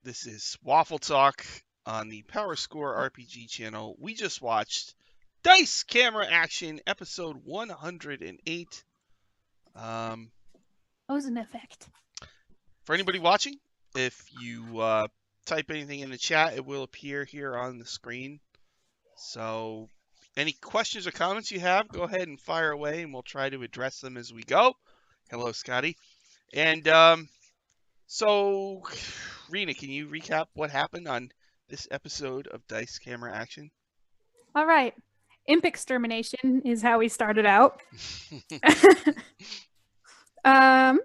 This is Waffle Talk on the Power Score RPG channel. We just watched Dice Camera Action, episode 108. Cozens effect. For anybody watching, if you type anything in the chat, it will appear here on the screen. So any questions or comments you have, go ahead and fire away, and we'll try to address them as we go. Hello, Scotty. And so, Rena, can you recap what happened on this episode of Dice Camera Action? All right. Imp extermination is how we started out. And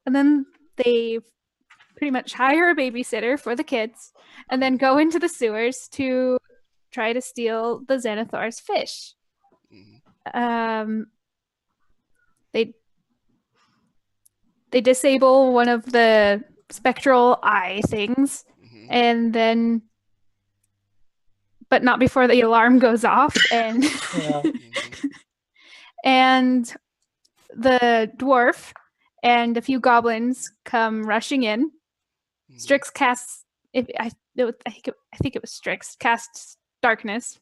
then they pretty much hire a babysitter for the kids and then go into the sewers to try to steal the Xanathar's fish. They disable one of the spectral eye things, and then, but not before the alarm goes off, and and the dwarf and a few goblins come rushing in. Strix casts, I think it was Strix casts darkness.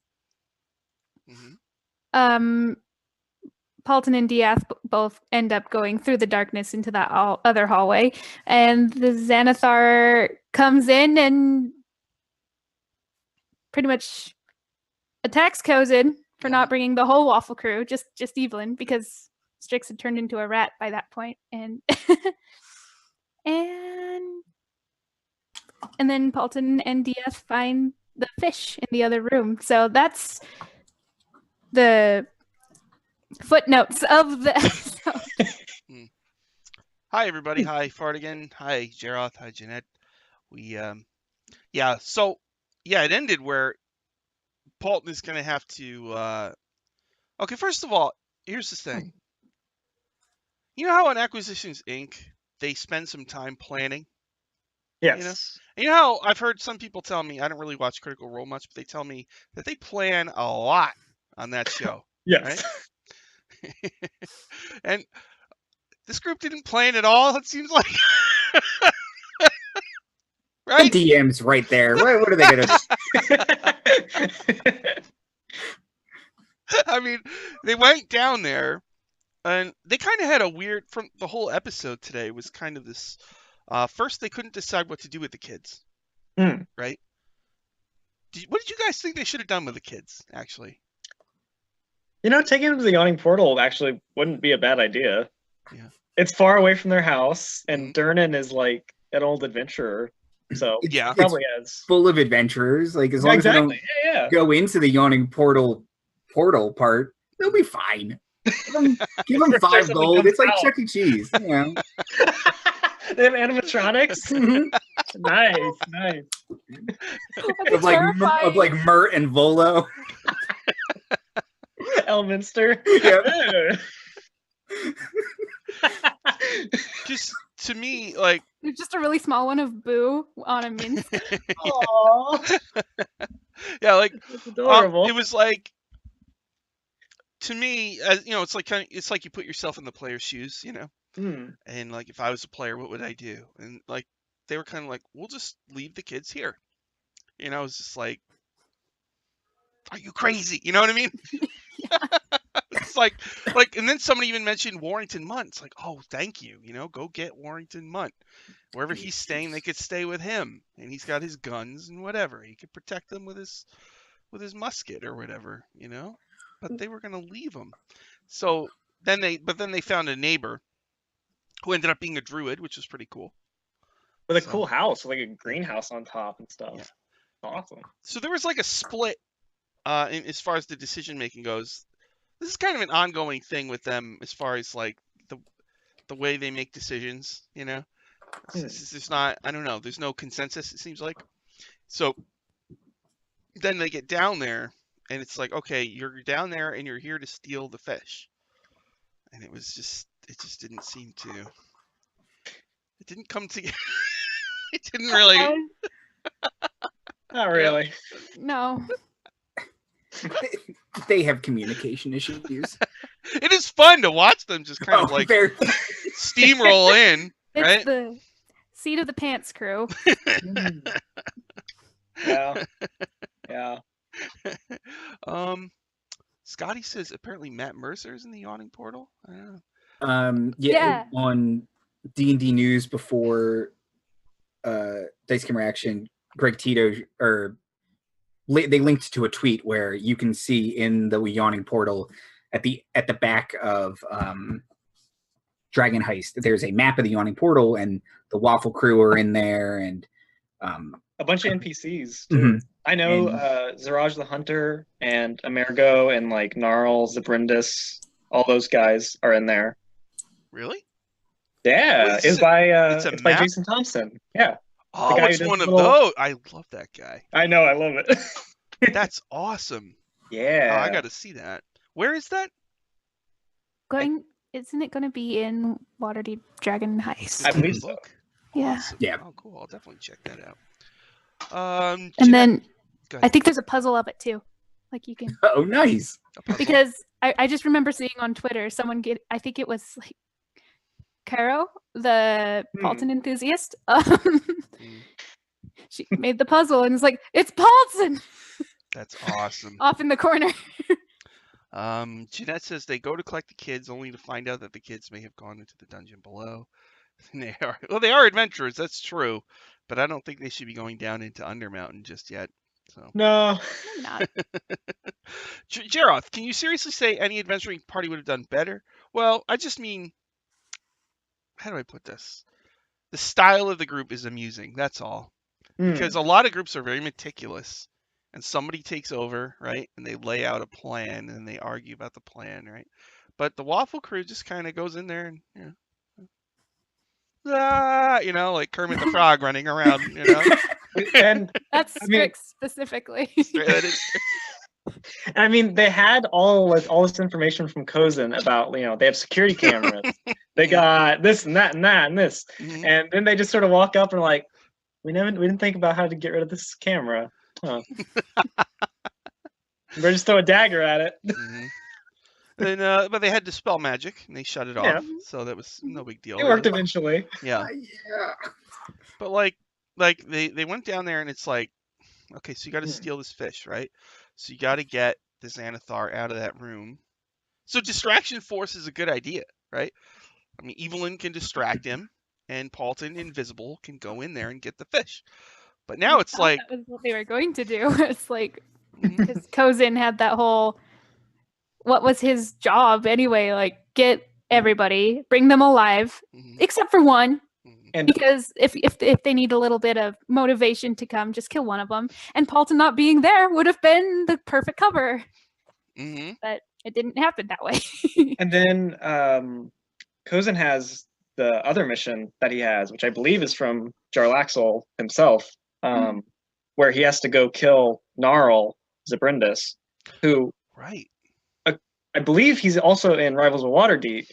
Paulton and Diath both end up going through the darkness into that other hallway, and the Xanathar comes in and pretty much attacks Cozen for not bringing the whole Waffle crew, just Evelyn, because Strix had turned into a rat by that point, and and then Paulton and Diath find the fish in the other room. So that's the footnotes of the episode. Hi everybody. Hi Fartigan. Hi Jeroth. Hi Jeanette. It ended where Paulton is gonna have to okay, first of all, here's the thing. You know how on Acquisitions Inc. they spend some time planning? Yes. You know how I've heard some people tell me, I don't really watch Critical Role much, but they tell me that they plan a lot on that show. Yes. Right? And this group didn't plan at all, it seems like. Right? The DM's right there. What are they going to do? I mean, they went down there, and they kind of had a weird, from the whole episode today, was kind of this, first they couldn't decide what to do with the kids. Right? What did you guys think they should have done with the kids, actually? Taking them to the yawning portal actually wouldn't be a bad idea. Yeah. It's far away from their house, and Durnan is like an old adventurer. So yeah, probably has full of adventurers. Like as long as they don't go into the yawning portal part, they'll be fine. Give them 5 gold. It's like Chuck E. Cheese. You know? They have animatronics. Nice. of like Mert and Volo. Elminster. Yeah. Just to me, like, there's just a really small one of Boo on a mint. Aww. Yeah, like it's adorable. It was like, to me, as it's like it's like you put yourself in the player's shoes, and like if I was a player, what would I do? And like they were kind of like, we'll just leave the kids here. I was just like, are you crazy? You know what I mean? It's like, and then somebody even mentioned Warrington Munt. It's like, oh, thank you. Go get Warrington Munt. Wherever he's staying, they could stay with him, and he's got his guns and whatever. He could protect them with his musket or whatever, But they were gonna leave him. So then they found a neighbor who ended up being a druid, which was pretty cool. With a cool house, like a greenhouse on top and stuff. Yeah. Awesome. So there was like a split as far as the decision making goes. This is kind of an ongoing thing with them as far as like the way they make decisions, It's not, I don't know, there's no consensus, it seems like. So then they get down there and it's like, okay, you're down there and you're here to steal the fish. And it just didn't seem to, it didn't come together. It didn't really. Not really. No. They have communication issues. It is fun to watch them just kind of like steamroll in, right? Seat of the pants, crew. Yeah. Yeah. Scotty says apparently Matt Mercer's in the yawning portal. I don't know. Yeah. On D&D News before Dice Gamer Action, Greg Tito they linked to a tweet where you can see in the yawning portal at the back of Dragon Heist, there's a map of the yawning portal, and the Waffle crew are in there, and a bunch of NPCs too. I know Ziraj the Hunter and Amergo and like Gnarl, Zabrindis, all those guys are in there. Really? Yeah, it's by Jason Thompson. Yeah. Oh, it's one of those. I love that guy. I know, I love it. That's awesome. Yeah. Oh, I got to see that. Where is that? Isn't it going to be in Waterdeep Dragon Heist? I believe so. Yeah. Awesome. Yeah. Oh, cool. I'll definitely check that out. And then I think there's a puzzle of it too. Like you can. Oh, nice. Because I just remember seeing on Twitter I think it was like Caro, the Paulton enthusiast. She made the puzzle and was like, "It's Paulton." That's awesome. Off in the corner. Jeanette says they go to collect the kids only to find out that the kids may have gone into the dungeon below. They are adventurers, that's true, but I don't think they should be going down into Undermountain just yet. So no, not. Jeroth, can you seriously say any adventuring party would have done better? Well, I just mean, how do I put this? The style of the group is amusing. That's all. Because a lot of groups are very meticulous, and somebody takes over, right? And they lay out a plan, and they argue about the plan, right? But the Waffle crew just kind of goes in there and, like Kermit the Frog running around, And that's Strix specifically. I mean, they had all this information from Cozen about, they have security cameras. They got this and that and that and this. Mm-hmm. And then they just sort of walk up and like, we didn't think about how to get rid of this camera. Huh. We're just throw a dagger at it. Mm-hmm. And but they had dispel magic and they shut it off, so that was no big deal. It worked eventually. Yeah. But like they went down there and it's like, okay, so you got to steal this fish, right? So you got to get this Anethar out of that room. So distraction force is a good idea, right? I mean, Evelyn can distract him, and Paulton, invisible, can go in there and get the fish. But now it's like that was what they were going to do. It's like because Cozen had that whole. What was his job anyway? Like get everybody, bring them alive, except for one. And because if they need a little bit of motivation to come, just kill one of them. And Paulton not being there would have been the perfect cover. Mm-hmm. But it didn't happen that way. And then Cozen has the other mission that he has, which I believe is from Jarlaxle himself, where he has to go kill Gnarl Zabrindis, who I believe he's also in Rivals of Waterdeep.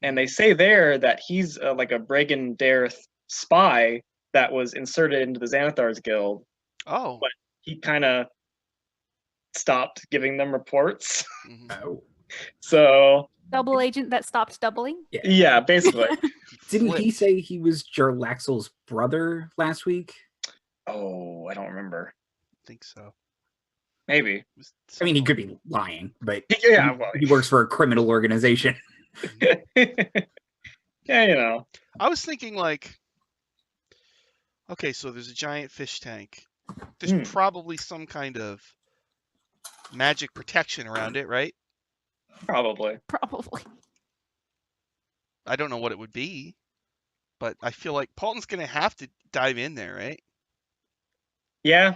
And they say there that he's like a Bregan Dareth spy that was inserted into the Xanathar's guild. Oh. But he kind of stopped giving them reports. Oh. So... Double agent that stopped doubling? Yeah, basically. Didn't he say he was Jarlaxle's brother last week? Oh, I don't remember. I think so. Maybe. I mean, he could be lying, but he works for a criminal organization. Yeah, I was thinking like, okay, so there's a giant fish tank. There's probably some kind of magic protection around it, right? Probably. I don't know what it would be, but I feel like Paulton's going to have to dive in there, right? Yeah.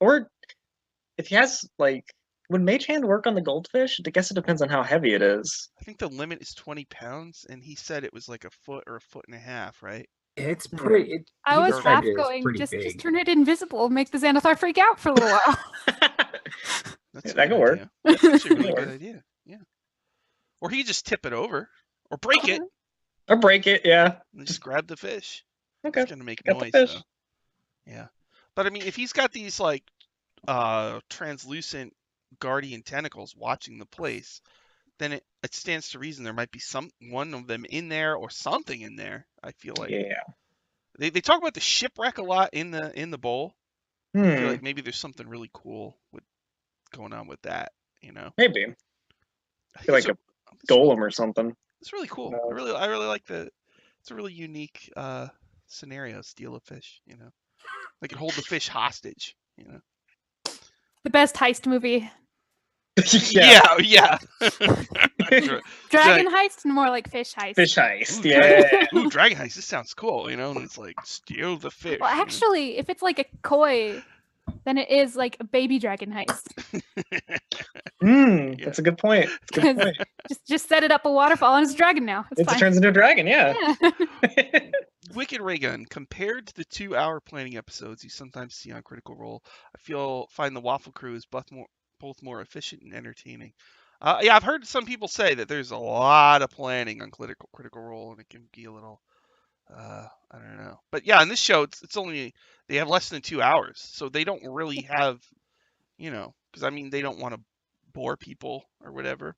Or if he has, like, would Mage Hand work on the goldfish? I guess it depends on how heavy it is. I think the limit is 20 pounds, and he said it was like a foot or a foot and a half, right? It's pretty... I was half going, just turn it invisible, make the Xanathar freak out for a little while. That could work. That's actually a really good idea. Yeah. Or he could just tip it over, or break it. Or break it, yeah. And just grab the fish. Okay. It's going to make noise, though. Yeah. But, I mean, if he's got these, like, translucent guardian tentacles watching the place, then it stands to reason there might be one of them in there or something in there, I feel like. Yeah. They talk about the shipwreck a lot in the bowl. I feel like maybe there's something really cool going on with that. Maybe. I Feel like a golem or something. It's really cool. No. I really like it's a really unique scenario. Steal a fish. They can hold the fish hostage. The best heist movie. Yeah. Dragon Heist, more like Fish Heist. Fish Heist, Ooh, yeah. Ooh, Dragon Heist. This sounds cool. And it's like steal the fish. Well, actually, if it's like a koi, then it is like a baby dragon heist. That's a good point. That's a good point. Just set it up a waterfall and it's a dragon now. It's fine. turns into a dragon, yeah. Wicked Ray Gun. Compared to the 2-hour planning episodes you sometimes see on Critical Role, I find the Waffle Crew is both more efficient and entertaining. Yeah, I've heard some people say that there's a lot of planning on Critical Role, and it can be a little, I don't know. But yeah, in this show, it's only, they have less than 2 hours, so they don't really have, because I mean, they don't want to bore people or whatever.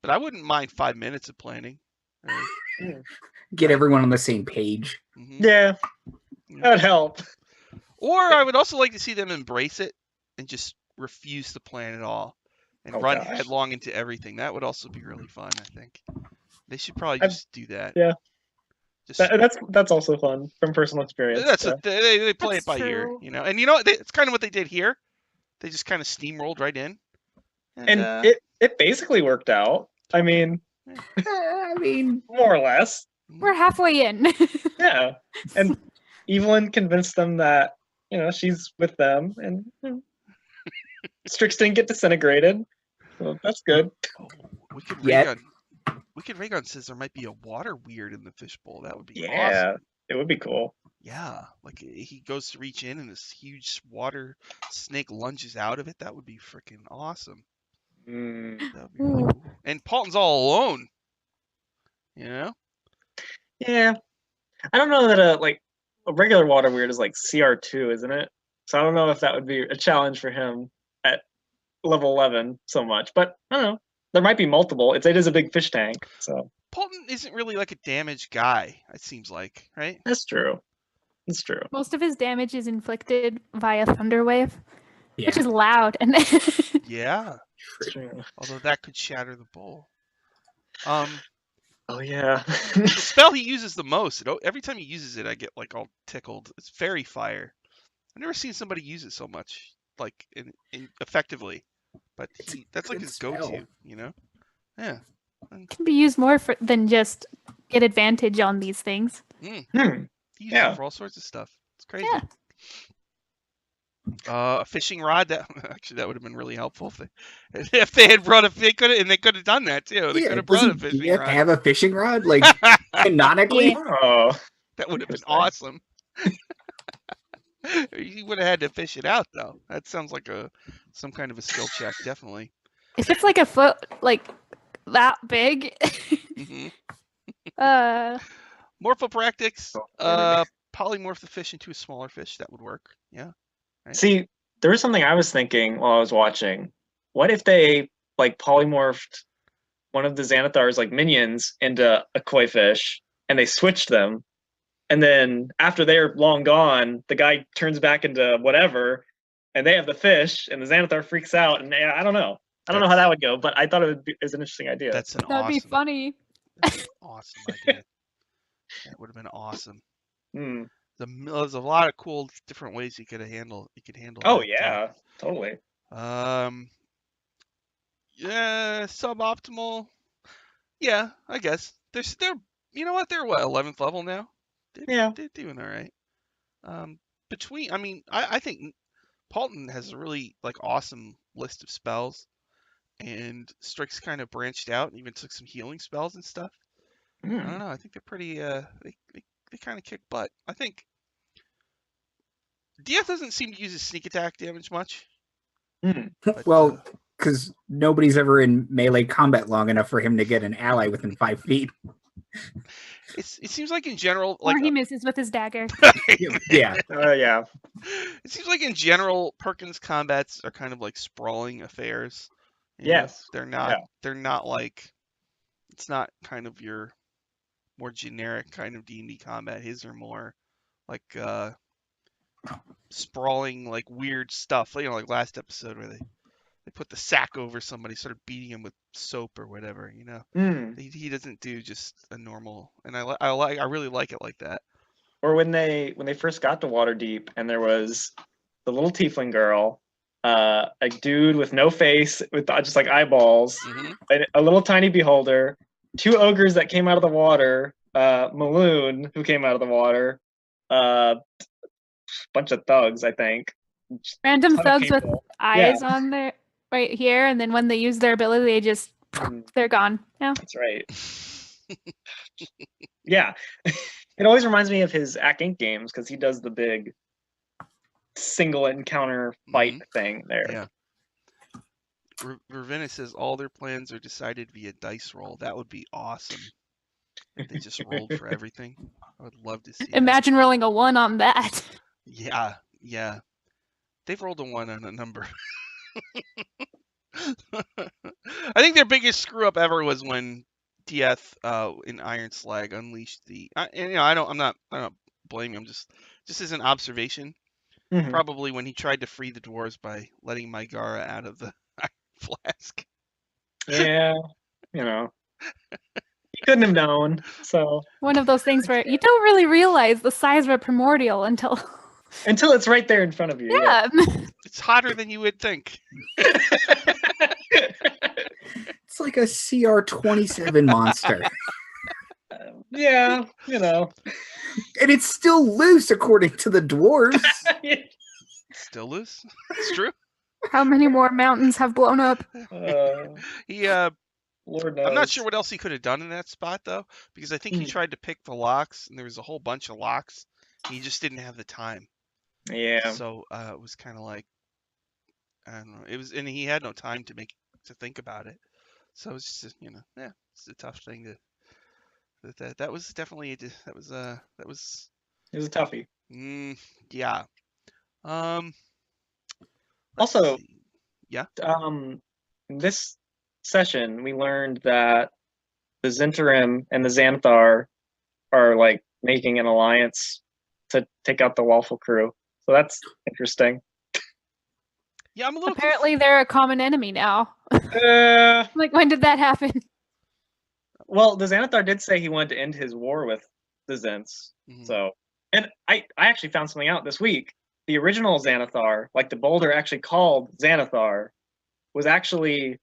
But I wouldn't mind 5 minutes of planning. Get everyone on the same page. Mm-hmm. Yeah, that would help. Or I would also like to see them embrace it and just refuse to plan at all and run headlong into everything. That would also be really fun, I think. They should probably just do that. Yeah. That's also fun from personal experience. That's what they play it by ear, And it's kind of what they did here. They just kind of steamrolled right in. And it basically worked out. I mean, more or less. We're halfway in. Yeah. And Evelyn convinced them that, she's with them, and Strix didn't get disintegrated. So that's good. Oh, Wicked Ray Gun says there might be a water weird in the fishbowl. That would be awesome. It would be cool. Yeah, like he goes to reach in and this huge water snake lunges out of it. That would be freaking awesome. That would be really cool. And Paulton's all alone. Yeah. I don't know that a regular water weird is like CR2, isn't it? So I don't know if that would be a challenge for him at level 11 so much. But I don't know. There might be multiple. It is a big fish tank. So Paulton isn't really like a damaged guy, it seems like, right? That's true. It's true. Most of his damage is inflicted via Thunderwave, which is loud. And yeah. True. Although that could shatter the bowl. Oh yeah. The spell he uses the most. Every time he uses it, I get like all tickled. It's Fairy Fire. I've never seen somebody use it so much, like in effectively. But that's like his go-to, Yeah. It can be used more than just get advantage on these things. He uses it for all sorts of stuff. It's crazy. Yeah. A fishing rod. That would have been really helpful if they had brought they could have done that too. They could have brought a fishing rod. Have a fishing rod, like canonically. Oh, that would have been awesome. You would have had to fish it out though. That sounds like some kind of a skill check, definitely. If it's like a foot, like that big. Morphopractics. Polymorph the fish into a smaller fish. That would work. Yeah. Right. See, there was something I was thinking while I was watching. What if they polymorphed one of the Xanathar's minions into a koi fish, and they switched them, and then after they're long gone, the guy turns back into whatever, and they have the fish, and the Xanathar freaks out, and I don't know. I don't know how that would go, but I thought it was an interesting idea. That'd be funny. That's an awesome idea. That would have been awesome. There's a lot of cool different ways you could handle. Oh yeah, totally. Yeah, suboptimal. Yeah, I guess they're they're what 11th level now. They're doing all right. I think Paulton has a really awesome list of spells, and Strix kind of branched out and even took some healing spells and stuff. I don't know. I think they're pretty. They kind of kick butt. I think DF doesn't seem to use his sneak attack damage much. But, well, because nobody's ever in melee combat long enough for him to get an ally within 5 feet. It seems like in general, or he misses with his dagger. Yeah. Yeah. It seems like in general, Perkins combats are kind of like sprawling affairs. Yes. They're not. Yeah. They're not like. It's not kind of your more generic kind of D&D combat. His are more like sprawling, like weird stuff. You know, like last episode where they put the sack over somebody, started beating him with soap or whatever. You know, he doesn't do just a normal, and I really like it like that. Or when they first got to Waterdeep, and there was the little tiefling girl, a dude with no face with just like eyeballs, a little tiny beholder, 2 ogres that came out of the water, Maloon who came out of the water, bunch of thugs, I think. Random thugs with eyes on their right here, and then when they use their ability, they just they're gone. Yeah, that's right. Yeah, it always reminds me of his Ack Inc. games because he does the big single encounter fight thing there. Yeah. Ravenna says all their plans are decided via dice roll. That would be awesome. If they just rolled for everything. I would love to see. Imagine rolling a 1 on that. Yeah. They've rolled a 1 on a number. I think their biggest screw up ever was when Dieth in Iron Slag unleashed the. And I don't blame him. Just as an observation. Probably when he tried to free the dwarves by letting Mygara out of the iron flask. Yeah, you know, he couldn't have known. So one of those things where you don't really realize the size of a primordial until it's right there in front of you. Yeah. It's hotter than you would think. It's like a CR-27 monster. Yeah, you know. And it's still loose according to the dwarves. Still loose? It's true. How many more mountains have blown up? Lord knows. I'm not sure what else he could have done in that spot though, because I think he tried to pick the locks, and there was a whole bunch of locks. And he just didn't have the time. Yeah. So it was kind of like, I don't know. It was, and he had no time to think about it. So it's just, it's a tough thing to. That was definitely that was it was a toughie. Yeah. Also, yeah. In this session, we learned that the Zhentarim and the Xanathar are like making an alliance to take out the Waffle crew. So that's interesting. Yeah, I'm a little. Apparently, they're a common enemy now. Like, when did that happen? Well, the Xanathar did say he wanted to end his war with the Zents. So, and I actually found something out this week. The original Xanathar, like the boulder actually called Xanathar, was actually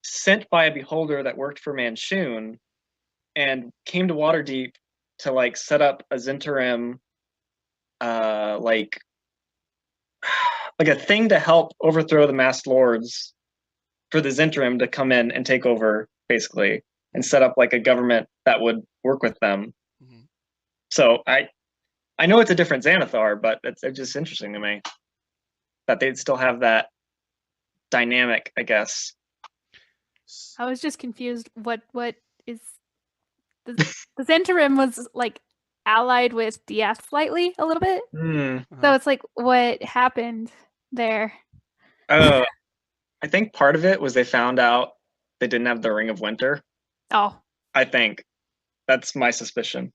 sent by a beholder that worked for Manchun and came to Waterdeep to like set up a Zhentarim, like a thing to help overthrow the Masked Lords for the Zhentarim to come in and take over, basically, and set up like a government that would work with them. So I know it's a different Xanathar, but it's just interesting to me that they'd still have that dynamic, I guess. I was just confused. What is the Zhentarim was like allied with Dieth slightly a little bit. So it's like, what happened there? I think part of it was they found out they didn't have the Ring of Winter. Oh, I think that's my suspicion.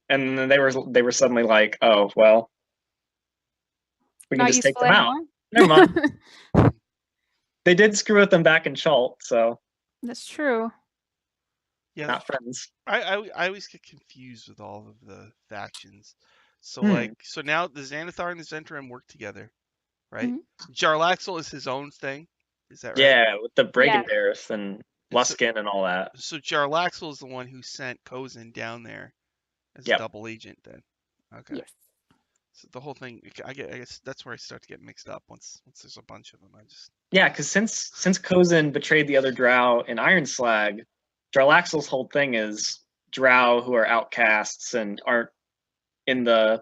And then they were suddenly like, oh well, we can just take them out. Never mind. They did screw with them back in Chult, so that's true. Yeah, not friends. I always get confused with all of the factions. So so now the Xanathar and the Zhentarim work together, right? Jarlaxle is his own thing. Is that right? Yeah, with the Brigandaris and Luskin and all that. So Jarlaxle is the one who sent Cozen down there as a double agent then. Okay. Yes. So the whole thing, I guess that's where I start to get mixed up once there's a bunch of them. Yeah, because since Cozen betrayed the other Drow in Iron Slag, Jarlaxle's whole thing is Drow who are outcasts and aren't in the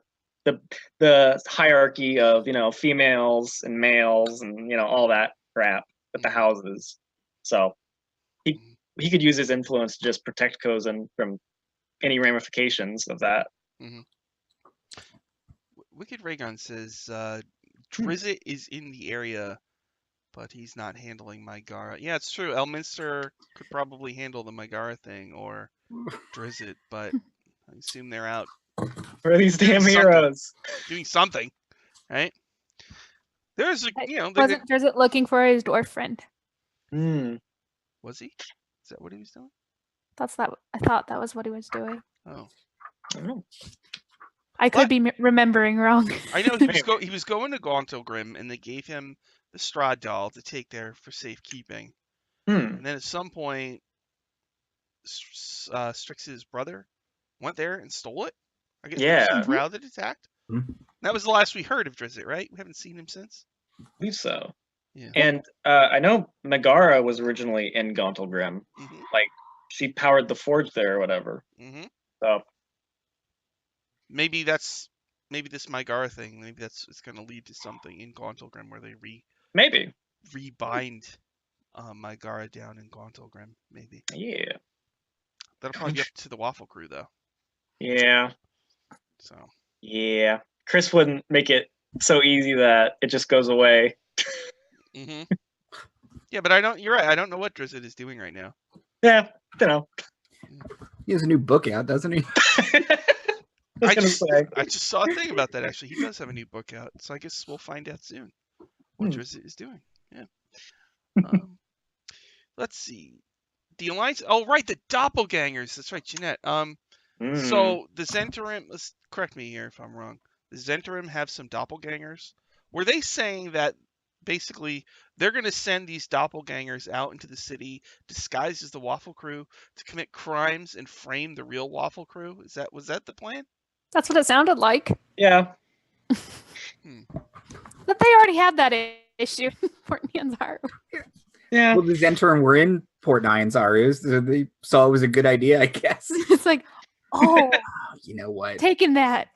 hierarchy of females and males and all that crap with the houses. So he could use his influence to just protect Cozen from any ramifications of that. Wicked Raygon says Drizzt is in the area, but he's not handling Mygara. Yeah, it's true. Elminster could probably handle the Mygara thing or Drizzt, but I assume they're out Where are these damn heroes? Doing something, right? There's a, Wasn't Drizzt looking for his dwarf friend? Was he? Is that what he was doing? I thought that was what he was doing. Oh, I don't know. I could be remembering wrong. I know he was going to Gauntlgrim, and they gave him the straw doll to take there for safekeeping. And then at some point, Strix's brother went there and stole it. I guess it was Drow that attacked. That was the last we heard of Drizzt, right? We haven't seen him since. I believe so. Yeah. And I know Megara was originally in Gauntlgrim. Like, she powered the forge there or whatever. So maybe this Megara thing, maybe it's going to lead to something in Gauntlgrim where they rebind Megara down in Gauntlgrim, maybe. Yeah. That'll probably be up to the Waffle crew, though. Yeah. So. Yeah. Chris wouldn't make it so easy that it just goes away. Yeah, but you're right. I don't know what Drizzt is doing right now. Yeah, I don't know. He has a new book out, doesn't he? I just saw a thing about that, actually. He does have a new book out, so I guess we'll find out soon what Drizzt is doing. Yeah. Let's see. The Alliance... Oh, right, the Doppelgangers. That's right, Jeanette. So the Zhentarim... Let's correct me here if I'm wrong. The Zhentarim have some Doppelgangers. Were they saying that basically they're going to send these Doppelgangers out into the city disguised as the Waffle crew to commit crimes and frame the real Waffle crew? Was that the plan? That's what it sounded like. Yeah. But they already had that issue in Port Nyanzaru. Yeah. Well, the Zhentarim were in Port Nyanzaru, so they saw it was a good idea, I guess. It's like, oh, you know what? Taking that.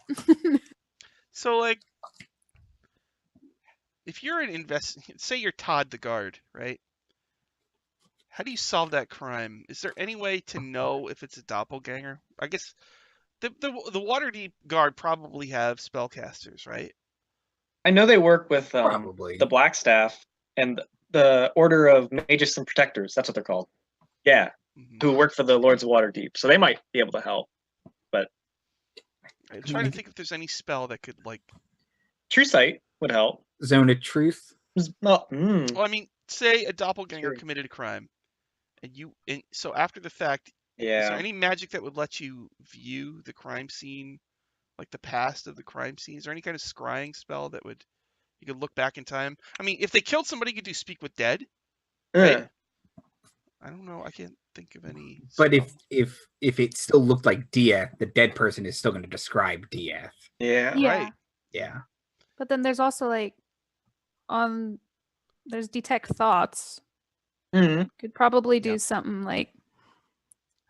So, like, if you're say you're Todd the guard, right? How do you solve that crime? Is there any way to know if it's a doppelganger? I guess the Waterdeep guard probably have spellcasters, right? I know they work with Probably. the Blackstaff and the Order of Magus and Protectors. That's what they're called. Yeah, who work for the Lords of Waterdeep. So they might be able to help. But I'm trying to think if there's any spell that could, like... True Sight would help. Zone of Truth? Well, Well, I mean, say a doppelganger committed a crime, and so after the fact, is there any magic that would let you view the crime scene, like the past of the crime scene? Is there any kind of scrying spell that you could look back in time? I mean, if they killed somebody, you could do Speak with Dead. Right? I don't know. I can't think of any. But if it still looked like Dieth, the dead person is still going to describe Dieth. Yeah. Right. Yeah. But then there's also like there's detect thoughts. Could probably do something like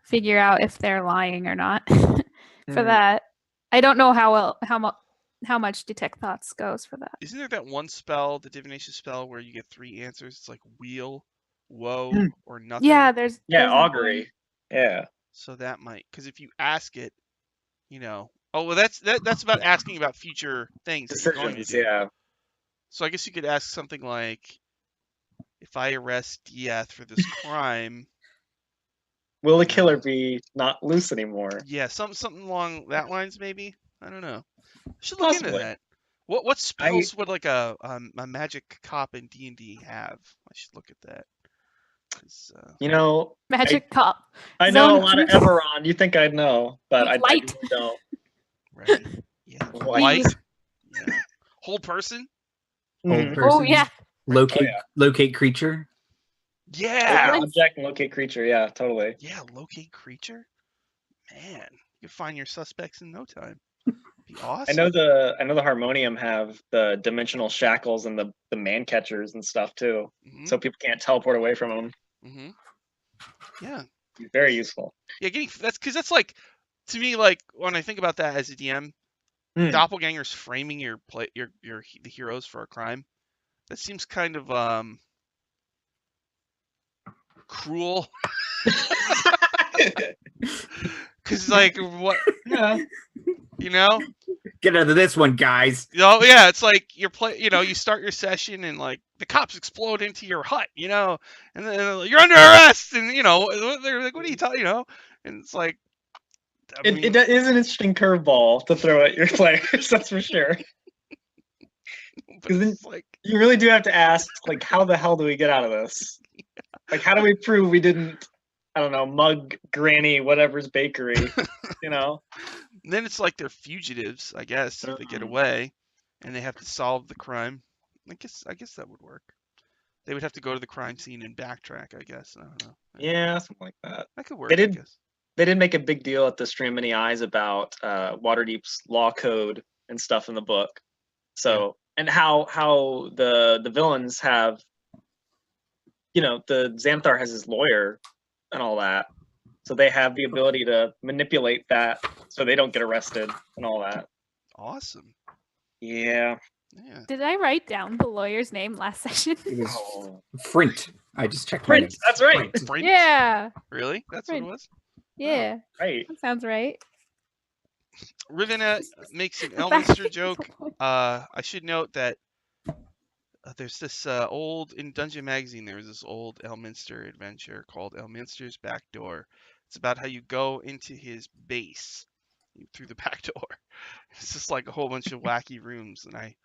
figure out if they're lying or not. For that, I don't know how much detect thoughts goes for that. Isn't there that one spell, the divination spell, where you get 3 answers? It's like wheel, woe, or nothing. Yeah, there's augury. Yeah. So that might, because if you ask it, oh well, that's about asking about future things that you're going to do. Yeah. So I guess you could ask something like, if I arrest Dieth for this crime, will the killer be not loose anymore? Yeah, something along that lines, maybe. I don't know. I should look into that. What spells would like a magic cop in D&D have? I should look at that. Magic cop. I know a lot of Everon. You think I'd know, but I don't. Right. Yeah. Light. Yeah. Whole person. Whole person. Oh yeah. Locate creature. Yeah. Object and locate creature. Yeah, totally. Yeah, locate creature. Man, you can find your suspects in no time. Be awesome. I know the Harmonium have the dimensional shackles and the man catchers and stuff too, so people can't teleport away from them. Yeah. Very useful. Yeah, that's like, to me, like when I think about that as a DM, doppelgangers framing the heroes for a crime. That seems kind of cruel. Because like what? Yeah. Get out of this one, guys. Oh yeah, it's like you start your session and like the cops explode into your hut, and then you're under arrest, and they're like, what are you talking, and it's like, It is an interesting curveball to throw at your players, that's for sure. Because you really do have to ask, like, how the hell do we get out of this? Like, how do we prove we didn't, I don't know, mug Granny whatever's bakery, you know? And then it's like they're fugitives, I guess, if they get away, and they have to solve the crime. I guess that would work. They would have to go to the crime scene and backtrack, I guess. I don't know. Yeah, something like that. That could work, I guess. They did make a big deal at the Stream Many Eyes about Waterdeep's law code and stuff in the book. So, and how the villains have, you know, the Xanthar has his lawyer and all that. So they have the ability to manipulate that so they don't get arrested and all that. Awesome. Yeah. Did I write down the lawyer's name last session? It was Frint. I just checked. Frint. That's right. Frint? Yeah. Really? That's Frint. what it was? Yeah. Oh, right. That sounds right. Ravenna makes an Elminster joke. I should note that there's this in Dungeon Magazine, there was this old Elminster adventure called Elminster's Back Door. It's about how you go into his base through the back door. It's just like a whole bunch of wacky rooms. And I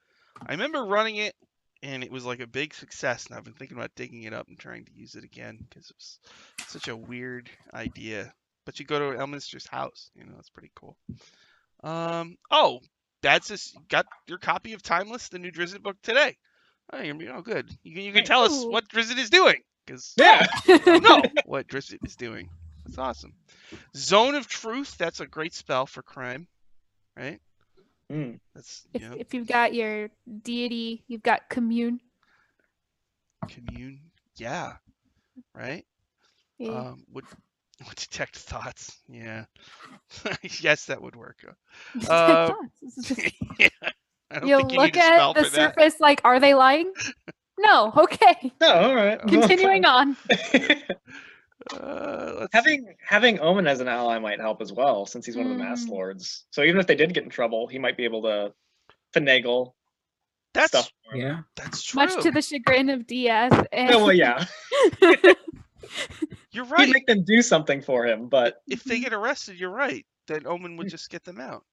remember running it, and it was like a big success. And I've been thinking about digging it up and trying to use it again because it was such a weird idea. But you go to Elminster's house. You know, that's pretty cool. Oh, that's just got your copy of Timeless, the new Drizzt book today. Oh, good. You can tell us what Drizzt is doing, because yeah, I don't know what Drizzt is doing. That's awesome. Zone of Truth. That's a great spell for crime, right? That's if you've got your deity, you've got commune. Commune, yeah, right. Yeah. Would detect thoughts, yeah. Yes, that would work. Yeah. I don't You'll think you look need a spell at the for that. surface like, are they lying? No. Okay. No, all right. Continuing on. Having Omen as an ally might help as well, since he's one of the Mass Lords. So even if they did get in trouble, he might be able to finagle stuff. Yeah, that's true. Much to the chagrin of Diaz. And... No, well, yeah. You're right. He'd make them do something for him, but if they get arrested, you're right. Then Omen would just get them out.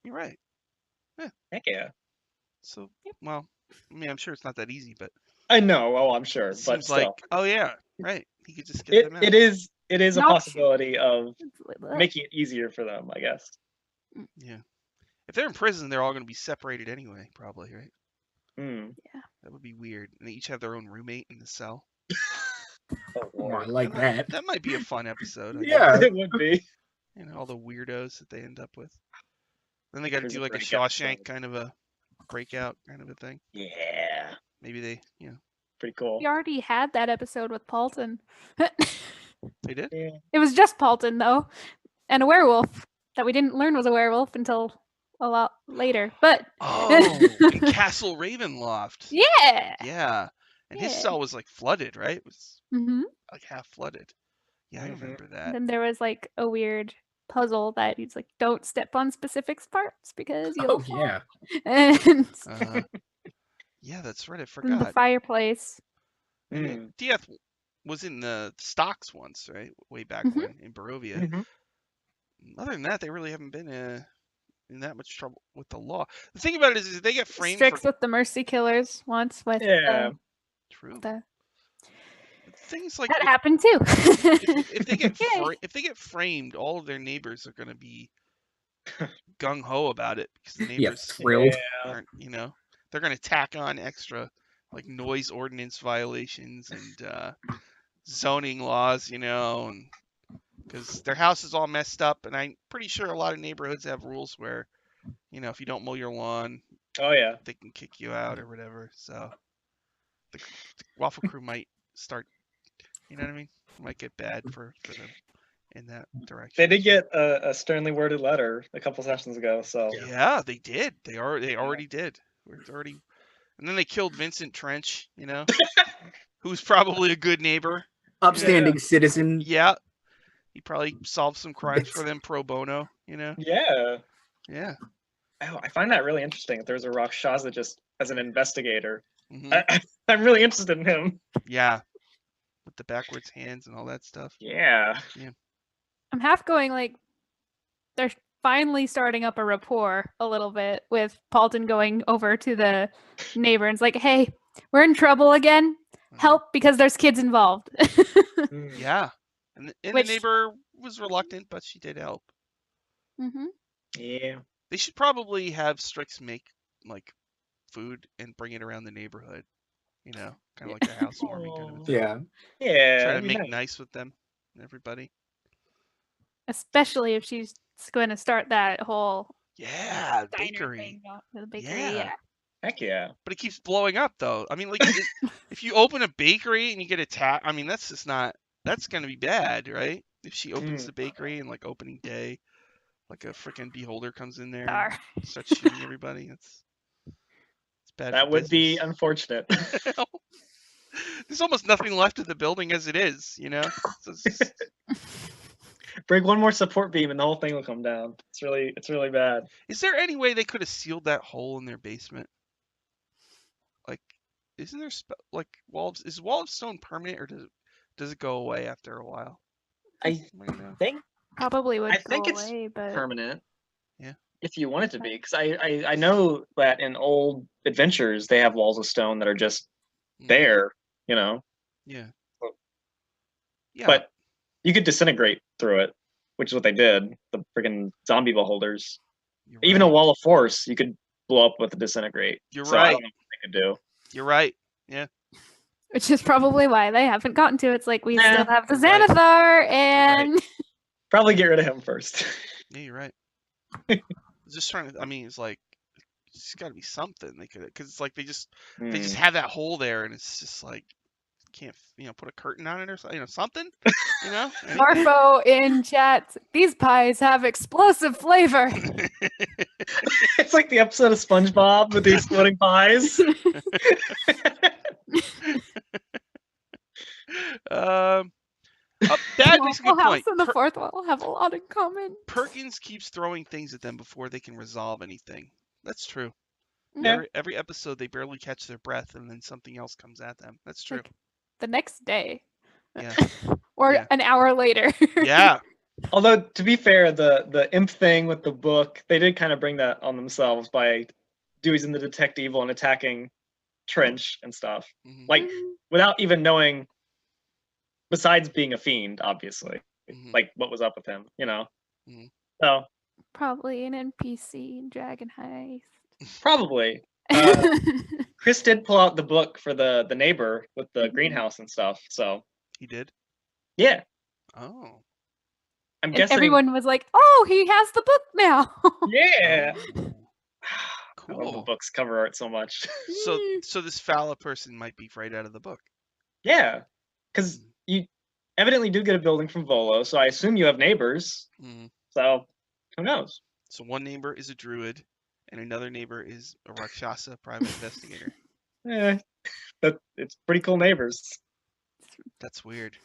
You're right. Yeah. Heck yeah. So, well, I mean, I'm sure it's not that easy, but I know. Oh, I'm sure. But seems like, oh yeah, right. He could just get them out. It is a possibility of making it easier for them, I guess. Yeah. If they're in prison, they're all going to be separated anyway, probably, right? Yeah. That would be weird. And they each have their own roommate in the cell. Oh, I like that. That might be a fun episode. Yeah, it would be. You know, all the weirdos that they end up with. Then they got to do like a Shawshank kind of a breakout kind of a thing. Yeah. Maybe they, pretty cool. We already had that episode with Paulton. They did? Yeah. It was just Paulton, though, and a werewolf that we didn't learn was a werewolf until a lot later. But in Castle Ravenloft. Yeah. Yeah. And his cell was like flooded, right? It was like half flooded. Yeah, I remember that. And then there was like a weird puzzle that he's like, don't step on specific parts because you'll fall. Yeah. And yeah, that's right. I forgot. the fireplace. Diaz was in the stocks once, right? Way back when in Barovia. Other than that, they really haven't been in that much trouble with the law. The thing about it is they get framed Strix with the Mercy Killers once with true. Things like that happened too. if they get framed, all of their neighbors are going to be gung ho about it because the neighbors thrilled. aren't, they're going to tack on extra like noise ordinance violations and zoning laws, and because their house is all messed up, and I'm pretty sure a lot of neighborhoods have rules where, if you don't mow your lawn, they can kick you out or whatever. So the Waffle crew might start, you know what I mean? It might get bad for them in that direction. They did get a sternly worded letter a couple sessions ago, so yeah, they did. They already did. It's already, and then they killed Vincent Trench, who's probably a good neighbor, upstanding citizen. Yeah, he probably solved some crimes for them pro bono, Yeah. Oh, I find that really interesting. If there's a Rakshasa just as an investigator, I'm really interested in him. Yeah, with the backwards hands and all that stuff. Yeah. I'm half going like, they're finally starting up a rapport a little bit with Paulton going over to the neighbor and it's like, hey, we're in trouble again. Help because there's kids involved. Yeah. And the neighbor was reluctant, but she did help. Mm-hmm. Yeah. They should probably have Strix make like food and bring it around the neighborhood. You know, kind of like a housewarming kind of a thing. Yeah. Yeah. Try to that'd be make nice. nice with them, everybody. Especially if she's going to start that whole Yeah, diner bakery. thing, the bakery. Yeah. Yeah. Heck yeah. But it keeps blowing up, though. I mean, like, if you open a bakery and you get attacked, I mean, that's just not. That's gonna be bad, right? If she opens the bakery and like opening day, like a freaking beholder comes in there and starts shooting everybody, it's bad. That for would be business. unfortunate. There's almost nothing left of the building as it is, you know. So it's just... Bring one more support beam and the whole thing will come down. It's really bad. Is there any way they could have sealed that hole in their basement? Like, isn't there like walls? Is wall of stone permanent or does it go away after a while? I think probably would. I think go it's away, but... permanent. Yeah. If you want it to be, because I know that in old adventures they have walls of stone that are just there, you know. Yeah. Yeah. But you could disintegrate through it, which is what they did. The freaking zombie beholders. Even a wall of force, you could blow up with a disintegrate. You're so right. I don't know what they could do. You're right. Yeah. Which is probably why they haven't gotten to it. It's like we still have the Xanathar and probably get rid of him first. Yeah, you're right. Just trying to. I mean, it's like it's got to be something they could, because it's like they just have that hole there, and it's just like can't put a curtain on it or something, something, Marfo in chat. These pies have explosive flavor. It's like the episode of SpongeBob with the exploding pies. That makes a good point. And the fourth one will have a lot in common. Perkins keeps throwing things at them before they can resolve anything. That's true. Yeah. Every episode, they barely catch their breath, and then something else comes at them. That's true. Like the next day. Yeah. Or an hour later. Yeah. Although, to be fair, the imp thing with the book, they did kind of bring that on themselves by doing the detect evil and attacking Trench and stuff. Mm-hmm. Like, without even knowing, besides being a fiend, obviously. Mm-hmm. Like, what was up with him, Mm-hmm. So. Probably an NPC in Dragon Heist. Probably. Chris did pull out the book for the neighbor with the greenhouse and stuff, so. He did? Yeah. Oh. I'm guessing everyone was like, "Oh, he has the book now." Yeah. Cool. I love the book's cover art so much. So this Fala person might be right out of the book. Yeah, because you evidently do get a building from Volo, so I assume you have neighbors. Mm-hmm. So who knows? So one neighbor is a druid, and another neighbor is a Rakshasa private investigator. Yeah, it's pretty cool neighbors. That's weird.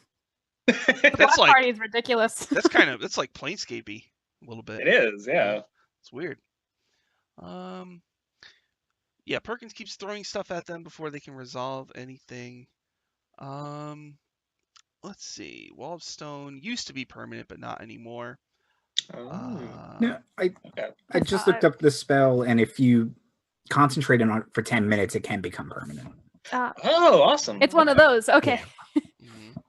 That's like party is ridiculous. That's like Planescape-y a little bit. It is, yeah. It's weird. Yeah, Perkins keeps throwing stuff at them before they can resolve anything. Let's see. Wall of Stone used to be permanent, but not anymore. Yeah, I just looked up the spell, and if you concentrate on it for 10 minutes, it can become permanent. Oh, awesome! It's one of those. Okay. Yeah. Mm-hmm.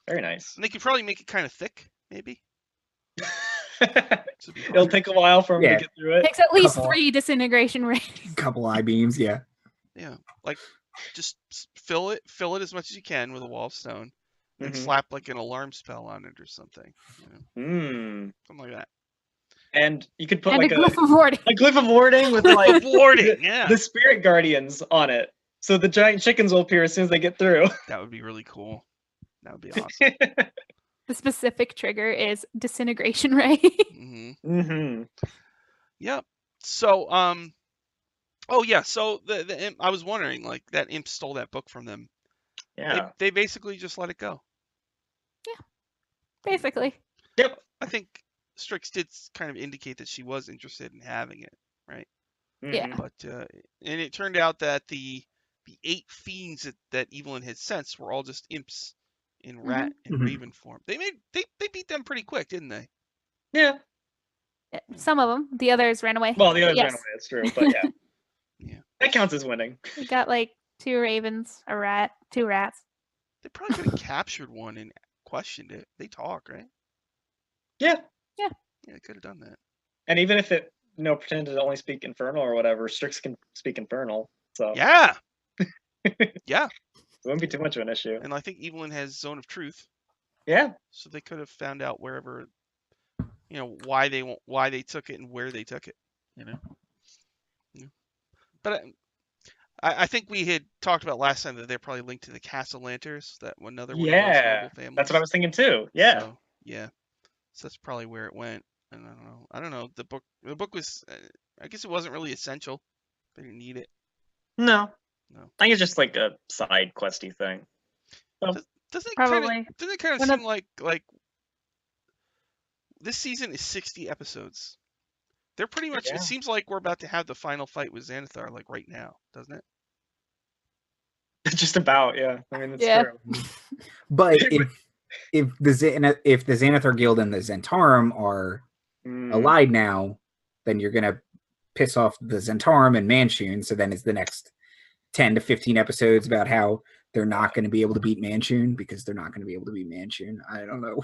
Very nice. And they could probably make it kind of thick, maybe. It'll take a while for them to get through it. Takes at least 3 disintegration rays. Couple I-beams, yeah. Yeah, like just fill it as much as you can with a wall of stone, and slap like an alarm spell on it or something. Something like that. And you could put and like a glyph of warding. A glyph of warding with like warding, yeah. The spirit guardians on it, so the giant chickens will appear as soon as they get through. That would be really cool. That would be awesome. The specific trigger is disintegration ray. Yep. So, oh yeah. So the imp, I was wondering, like that imp stole that book from them. Yeah. They basically just let it go. Yeah. Basically. Yep. I think Strix did kind of indicate that she was interested in having it, right? Yeah. But and it turned out that the 8 fiends that Evelyn had sensed were all just imps in rat and raven form. They beat them pretty quick, didn't they? Yeah. Some of them. The others ran away. Well, the others Yes. ran away. That's true, but yeah, Yeah. that counts as winning. We got like 2 ravens, a rat, 2 rats. They probably could have captured one and questioned it. They talk, right? Yeah. Yeah, they could have done that. And even if it pretended to only speak Infernal or whatever, Strix can speak Infernal. So Yeah. Yeah. it wouldn't be too much of an issue. And I think Evelyn has Zone of Truth. Yeah. So they could have found out wherever, why they took it and where they took it. Yeah. But I think we had talked about last time that they're probably linked to the Castellanters, that another one of those noble families. That's what I was thinking too. Yeah. So, yeah. So that's probably where it went. And I don't know. The book was, I guess it wasn't really essential. They didn't need it. No. I think it's just like a side questy thing. So, doesn't it Probably. kind of seem like this season is 60 episodes? They're pretty much. Yeah. It seems like we're about to have the final fight with Xanathar, like right now, doesn't it? just about, yeah. I mean, that's Yeah. true. But if the Xanathar Guild and the Zentarum are allied now, then you're gonna piss off the Zentarum and Manchun. So then it's the next 10 to 15 episodes about how they're not going to be able to beat Manchun because they're not going to be able to beat Manchun. I don't know.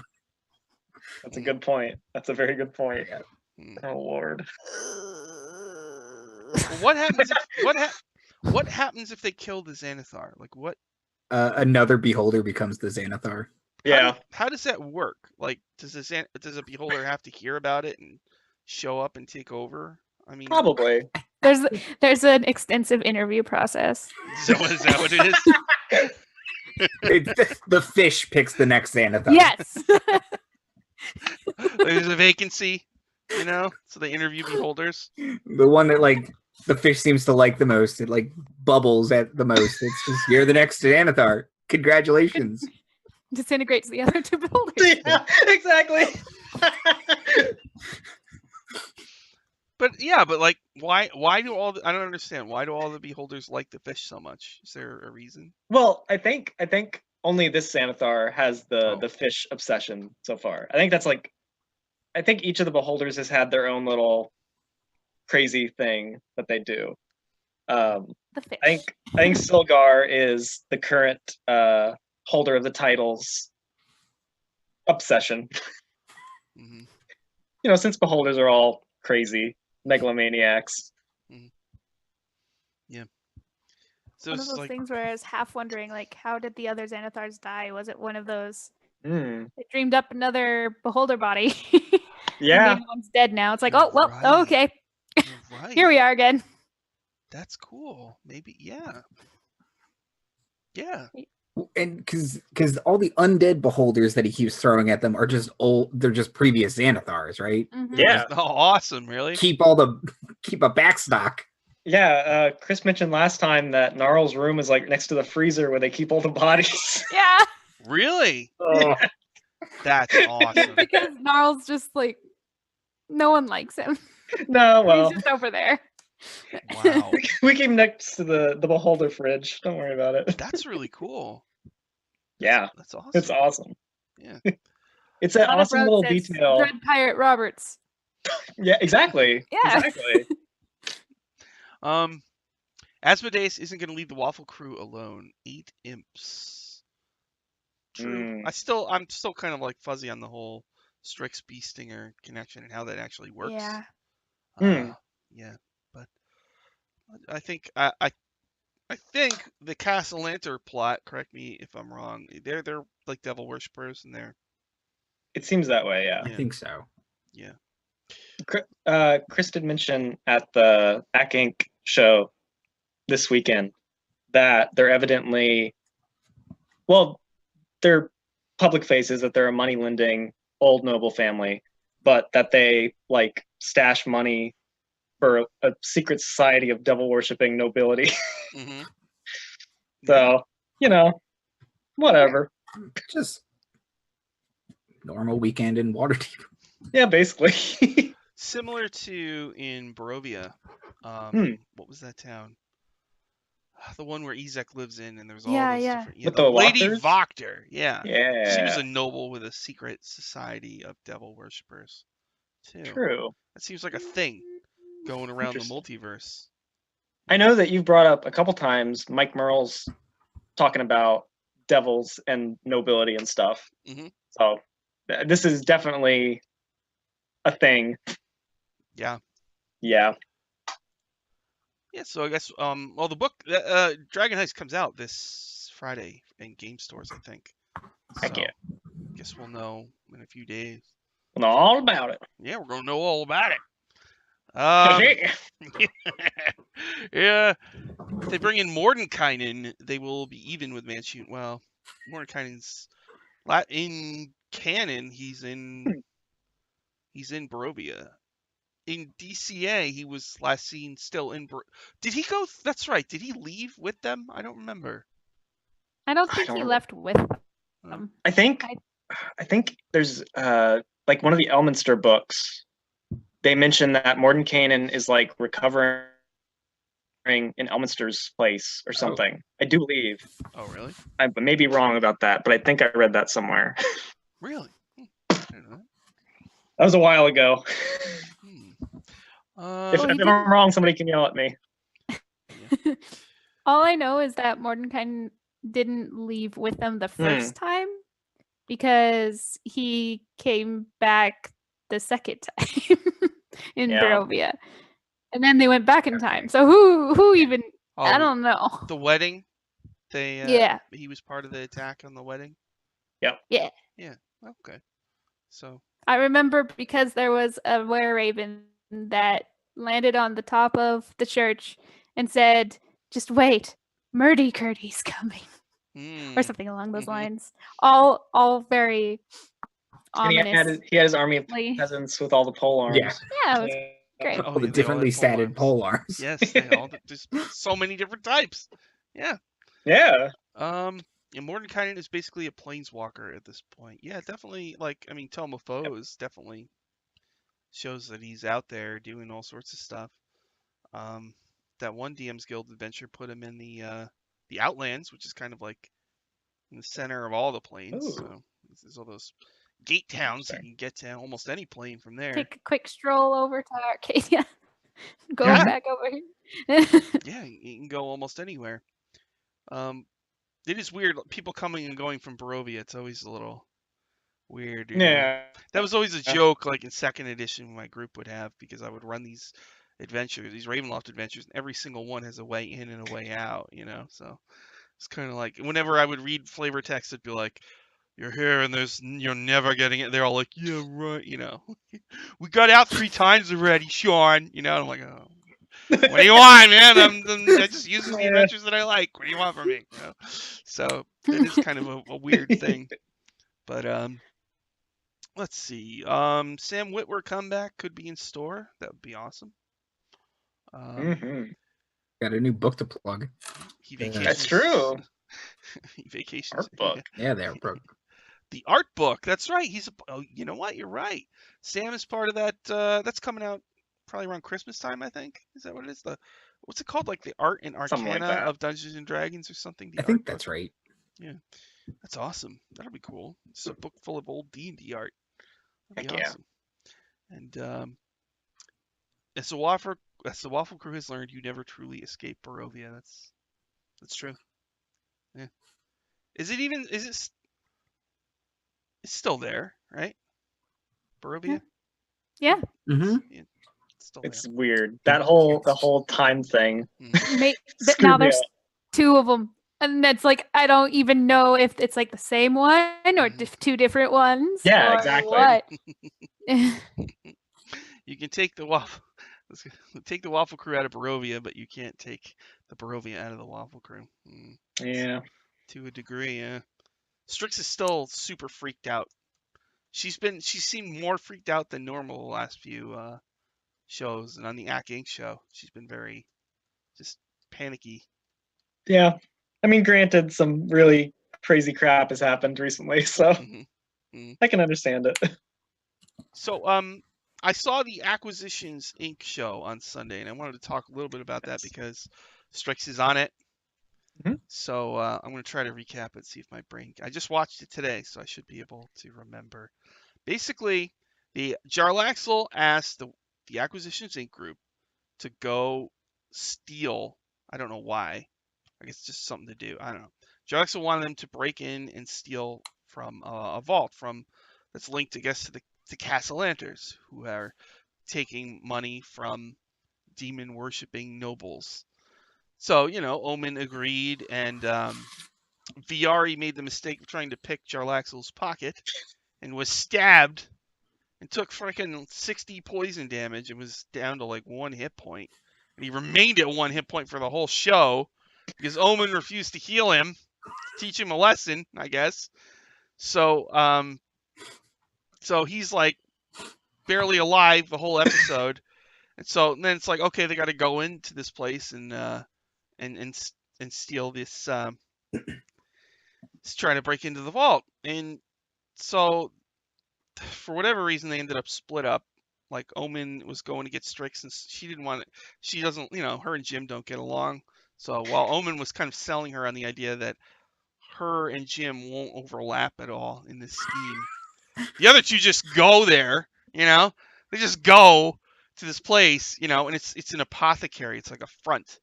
That's a good point. That's a very good point. Oh Lord. What happens? What happens if they kill the Xanathar? Like what? Another beholder becomes the Xanathar. Yeah. How does that work? Like, does a beholder have to hear about it and show up and take over? I mean, Probably. There's an extensive interview process. So is that what it is? The fish picks the next Xanathar. Yes. There's a vacancy, so they interview beholders. The one that the fish seems to like the most. It bubbles at the most. It's just, you're the next Xanathar. Congratulations. Disintegrates the other 2 beholders. Yeah, exactly. But why do I don't understand. Why do all the beholders like the fish so much? Is there a reason? Well, I think only this Xanathar has the fish obsession so far. I think that's I think each of the beholders has had their own little crazy thing that they do. The fish. I think Silgar is the current holder of the title's obsession. Mm-hmm. Since beholders are all crazy megalomaniacs. Mm-hmm. Yeah. So one of those things where I was half wondering, how did the other Xanathars die? Was it one of those? They dreamed up another beholder body. Yeah. Maybe one's dead now. It's like, oh well, right. okay. Right. Here we are again. That's cool. Maybe, yeah. Yeah. And because all the undead beholders that he keeps throwing at them are just old. They're just previous Xanathars, right? Mm-hmm. Yeah. Oh, awesome! Really? Keep a backstock. Yeah, Chris mentioned last time that Gnarl's room is next to the freezer where they keep all the bodies. Yeah. Really? Oh. That's awesome. Because Gnarl's just no one likes him. No, well, He's just over there. Wow. we keep next to the beholder fridge. Don't worry about it. That's really cool. Yeah, That's awesome. it's awesome. Yeah. It's an On a awesome road little says, detail. Dread Pirate Roberts. Yeah, exactly. Yeah. Exactly. Asmodeus isn't going to leave the Waffle crew alone. 8 imps. True. I'm still kind of fuzzy on the whole Strix Beestinger connection and how that actually works. Yeah. Yeah, but I think I think the Castellanter plot. Correct me if I'm wrong. They're like devil worshippers, and they're. It seems that way. Yeah. I think so. Yeah. Chris did mention at the Ack Inc. show this weekend that they're evidently, they're public faces that they're a money lending old noble family, but that they stash money for a secret society of devil worshipping nobility. Mm-hmm. So, whatever. Just normal weekend in Waterdeep. Yeah, basically. Similar to in Barovia. What was that town? The one where Ezek lives in, and there's all those different. With the the Lady Wachters? Wachter. Yeah. Yeah. She was a noble with a secret society of devil worshippers, too. True. It seems like a thing going around the multiverse. I know that you've brought up a couple times Mike Merle's talking about devils and nobility and stuff. Mm-hmm. So this is definitely a thing. Yeah. Yeah. Yeah, so I guess well, the book Dragon Heist comes out this Friday in game stores, I think. Heck So, yeah. guess we'll know in a few days. We'll know all about it. Yeah, we're gonna know all about it. Yeah. If they bring in Mordenkainen, they will be even with Manchun. Well, Mordenkainen's in canon. He's in Barovia. In DCA, he was last seen still in. Did he go? That's right. Did he leave with them? I don't remember. I don't think he left with them. I think there's like one of the Elminster books. They mention that Mordenkainen is like recovering in Elminster's place or something. I do believe. Oh, really? I may be wrong about that, but I think I read that somewhere. Really? I don't know. That was a while ago. If I'm wrong, somebody can yell at me. All I know is that Mordenkainen didn't leave with them the first time because he came back the second time in Barovia. And then they went back in time. So who even I don't know. The wedding? He was part of the attack on the wedding? Yep. Yeah. Yeah. Okay. So I remember because there was a were-raven that landed on the top of the church and said, "Just wait, Murdy Curdy's coming." Or something along those lines. All very ominous. He had his army of peasants with all the pole arms. Yeah, it was great. All the differently statted pole arms. Yes, there's so many different types. Yeah. Yeah. And Mordenkainen is basically a planeswalker at this point. Yeah, definitely. Like, I mean, Tome of Foes definitely shows that he's out there doing all sorts of stuff. That one DM's Guild adventure put him in the Outlands, which is kind of like in the center of all the planes. Ooh. So there's all those gate towns. You can get to almost any plane from there. Take a quick stroll over to Arcadia. Go back over here. Yeah, you can go almost anywhere. It is weird. People coming and going from Barovia. It's always a little weird. Yeah. That was always a joke, like in second edition, my group would have, because I would run these adventures, these Ravenloft adventures, and every single one has a way in and a way out, So it's kind of like whenever I would read flavor text, it'd be like, "You're here, and you're never getting it." They're all like, "Yeah, right," "We got out 3 times already, Sean." And I'm like, "Oh. What do you want, man? I'm just using the adventures that I like. What do you want from me?" So it is kind of a weird thing. But let's see. Sam Witwer comeback could be in store. That would be awesome. Got a new book to plug. He vacations. That's true. He vacations. Art book. Yeah, the art book. The art book. That's right. You know what? You're right. Sam is part of that. That's coming out probably around Christmas time, I think. Is that what it is? What's it called? Like the Art and Arcana of Dungeons and Dragons or something? I think that's right. Yeah. That's awesome. That'll be cool. It's a book full of old D&D art. That'd be awesome. And as the Waffle crew has learned, you never truly escape Barovia. That's true. Yeah. Is it it's still there, right? Barovia? Yeah. Mm-hmm. Yeah, it's weird. The whole time thing. Now there's 2 of them. And that's like, I don't even know if it's like the same one or 2 different ones. Yeah, exactly. What? You can take the Waffle crew out of Barovia, but you can't take the Barovia out of the Waffle crew. Yeah. To a degree, yeah. Strix is still super freaked out. She's seemed more freaked out than normal the last few shows, and on the Ack Inc. show, she's been very just panicky. Yeah. I mean, granted, some really crazy crap has happened recently, so I can understand it. So, I saw the Acquisitions Inc. show on Sunday, and I wanted to talk a little bit about that because Strix is on it. So I'm going to try to recap it, see if my brain... I just watched it today, so I should be able to remember. Basically, the Jarlaxle asked the Acquisitions Inc. group to go steal. I don't know why. I guess it's just something to do. I don't know. Jarlaxle wanted them to break in and steal from a vault that's linked, I guess, to the Castellanters, who are taking money from demon worshipping nobles. So, Omen agreed, and Viari made the mistake of trying to pick Jarlaxle's pocket and was stabbed and took freaking 60 poison damage and was down to like 1 hit point. And he remained at 1 hit point for the whole show because Omen refused to heal him, to teach him a lesson, I guess. So he's like barely alive the whole episode. And then it's like, okay, they got to go into this place and steal this. Trying to break into the vault, and so for whatever reason they ended up split up. Like Omen was going to get Strix, and she didn't want it. She doesn't, her and Jim don't get along. So while Omen was kind of selling her on the idea that her and Jim won't overlap at all in this scheme, the other two just go there. They just go to this place, and it's an apothecary. It's like a front.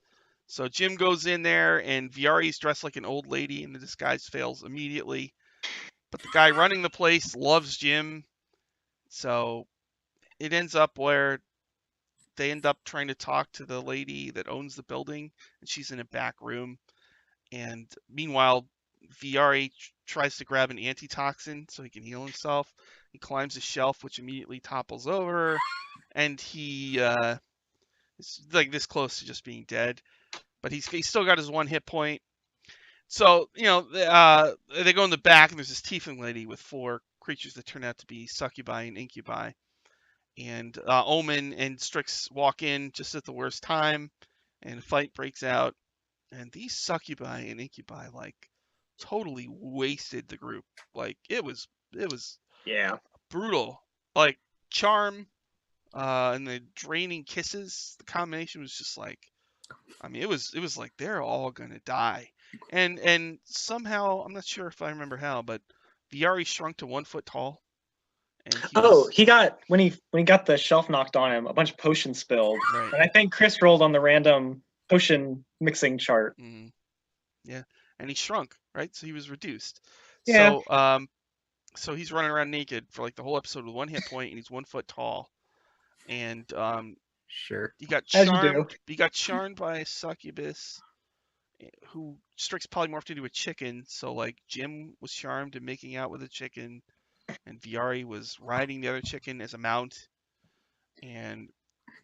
So Jim goes in there, and Viari's dressed like an old lady, and the disguise fails immediately. But the guy running the place loves Jim, so it ends up where they end up trying to talk to the lady that owns the building, and she's in a back room. And meanwhile, Viari tries to grab an antitoxin so he can heal himself. He climbs a shelf, which immediately topples over, and he is like this close to just being dead. But he's still got his 1 hit point. So, they go in the back, and there's this tiefling lady with 4 creatures that turn out to be succubi and incubi. And Omen and Strix walk in just at the worst time, and a fight breaks out. And these succubi and incubi, like, totally wasted the group. Like, it was brutal. Like, charm and the draining kisses, the combination was just like, I mean, it was like they're all gonna die, and somehow I'm not sure if I remember how, but Viari shrunk to 1 foot tall, and he got when he got the shelf knocked on him, a bunch of potions spilled, right. And I think Chris rolled on the random potion mixing chart. Mm-hmm. Yeah, and he shrunk, right? So he was reduced. Yeah. So he's running around naked for like the whole episode with 1 hit point, and he's 1 foot tall, and Sure. He got As you charmed. do. He got charmed by a succubus who Strix polymorphed into a chicken. So like Jim was charmed and making out with a chicken, and Viari was riding the other chicken as a mount. And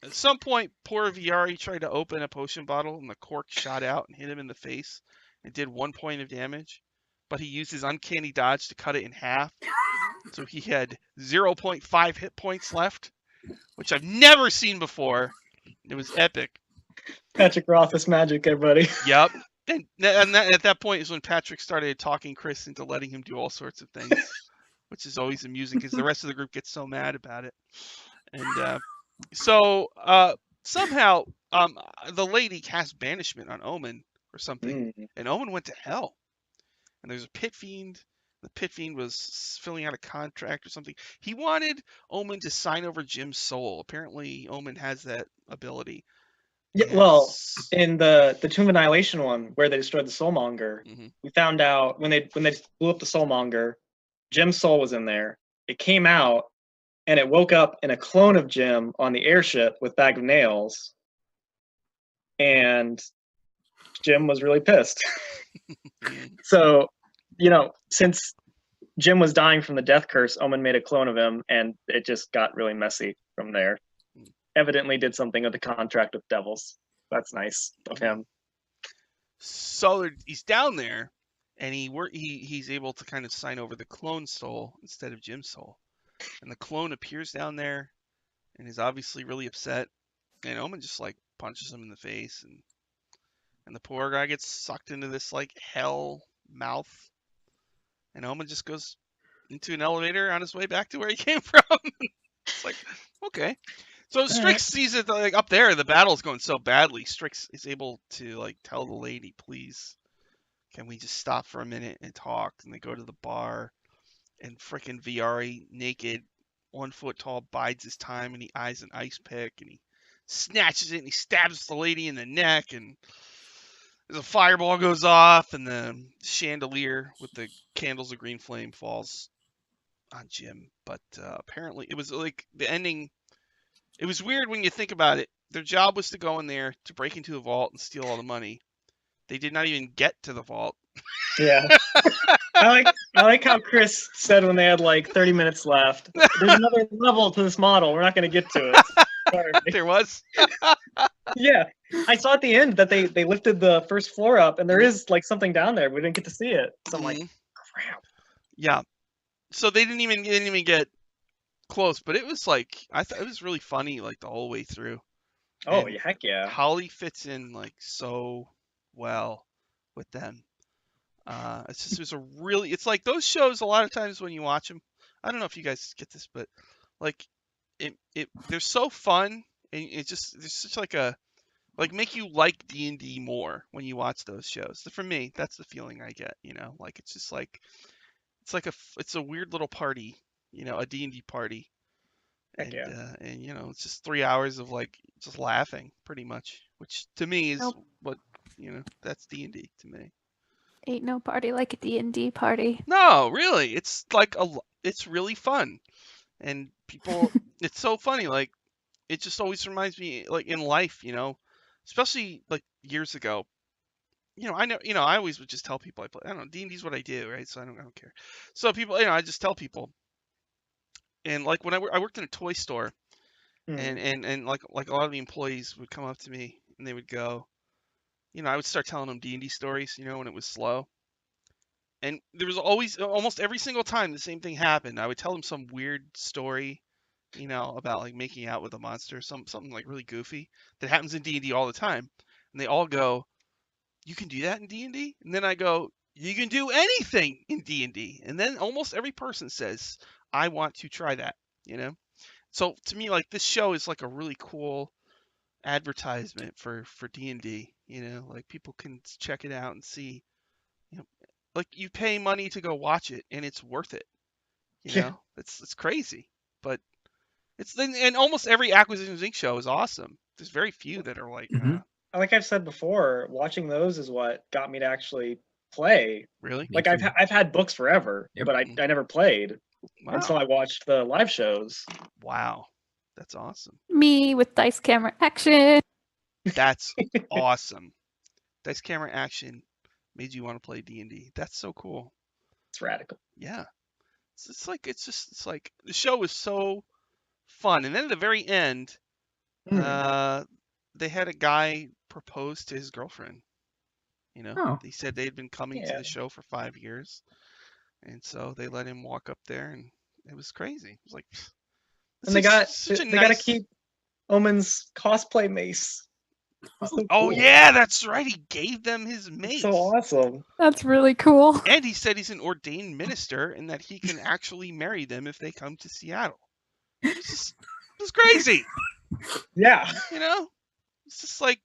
at some point, poor Viari tried to open a potion bottle, and the cork shot out and hit him in the face and did 1 point of damage. But he used his uncanny dodge to cut it in half. So he had 0.5 hit points left, which I've never seen before. It was epic. Patrick Rothfuss magic, everybody. Yep. And at that point is when Patrick started talking Chris into letting him do all sorts of things, which is always amusing because the rest of the group gets so mad about it. And so somehow the lady cast banishment on Omen or something, and Omen went to hell. And there's a pit fiend. The pit fiend was filling out a contract or something. He wanted Omen to sign over Jim's soul. Apparently, Omen has that ability. Yeah, well, in the Tomb of Annihilation one, where they destroyed the Soulmonger, we found out when they blew up the Soulmonger, Jim's soul was in there. It came out, and it woke up in a clone of Jim on the airship with Bag of Nails, and Jim was really pissed. So, since Jim was dying from the death curse, Omen made a clone of him, and it just got really messy from there. Evidently did something with the contract with devils. That's nice of him. So he's down there, and he's able to kind of sign over the clone soul instead of Jim's soul. And the clone appears down there and is obviously really upset. And Omen just like punches him in the face, and the poor guy gets sucked into this like hell mouth. And Omen just goes into an elevator on his way back to where he came from. It's like, okay. So Strix sees it like up there, the battle's going so badly. Strix is able to like tell the lady, please, can we just stop for a minute and talk? And they go to the bar, and frickin' Viari naked 1 foot tall, bides his time, and he eyes an ice pick, and he snatches it, and he stabs the lady in the neck, and the fireball goes off, and the chandelier with the candles of green flame falls on Jim. But apparently, it was like the ending. It was weird when you think about it. Their job was to go in there to break into a vault and steal all the money. They did not even get to the vault. Yeah. I like how Chris said when they had like 30 minutes left, there's another level to this model. We're not going to get to it. Sorry. There was. Yeah. I saw at the end that they lifted the first floor up, and there is like something down there. We didn't get to see it. So I'm like, crap. Yeah. So they didn't even get close, but it was like I thought it was really funny like the whole way through. Oh, And heck yeah. Holly fits in like so well with them. It was a really, it's like those shows a lot of times when you watch them, I don't know if you guys get this, but like they're so fun, and there's such like a, like make you like D&D more when you watch those shows. For me, that's the feeling I get, like it's just like, it's a weird little party, a D&D party. Heck And, yeah. and it's just 3 hours of like just laughing pretty much, which to me is what, that's D&D to me. Ain't no party like a D&D party. No, really, it's like it's really fun, and people, it's so funny. Like, it just always reminds me, like in life, especially like years ago. I know, I always would just tell people I play. I don't know, D&D's what I do, right? So I don't care. So people, I just tell people, and like when I worked in a toy store, and like a lot of the employees would come up to me and they would go, I would start telling them D&D stories, when it was slow. And there was always, almost every single time, the same thing happened. I would tell them some weird story, about like making out with a monster, something like really goofy that happens in D&D all the time. And they all go, "You can do that in D&D?" And then I go, "You can do anything in D&D." And then almost every person says, "I want to try that." So to me, like this show is like a really cool advertisement for D&D. Like people can check it out and see. Like you pay money to go watch it, and it's worth it. It's crazy, but and almost every Acquisitions Inc. show is awesome. There's very few that are like. Like I've said before, watching those is what got me to actually play. Really? Like I've had books forever, but I never played until I watched the live shows. Wow, that's awesome. Me with dice camera action. That's awesome. Dice camera action made you want to play D&D. That's so cool. It's radical. Yeah. It's like the show is so fun. And then at the very end, they had a guy propose to his girlfriend. They said they'd been coming to the show for 5 years. And so they let him walk up there, and it was crazy. It was like, and they got to keep Omen's cosplay mace. So cool. Yeah, that's right. He gave them his mace. So awesome. That's really cool. And he said he's an ordained minister and that he can actually marry them if they come to Seattle. It's crazy. Yeah. It's just like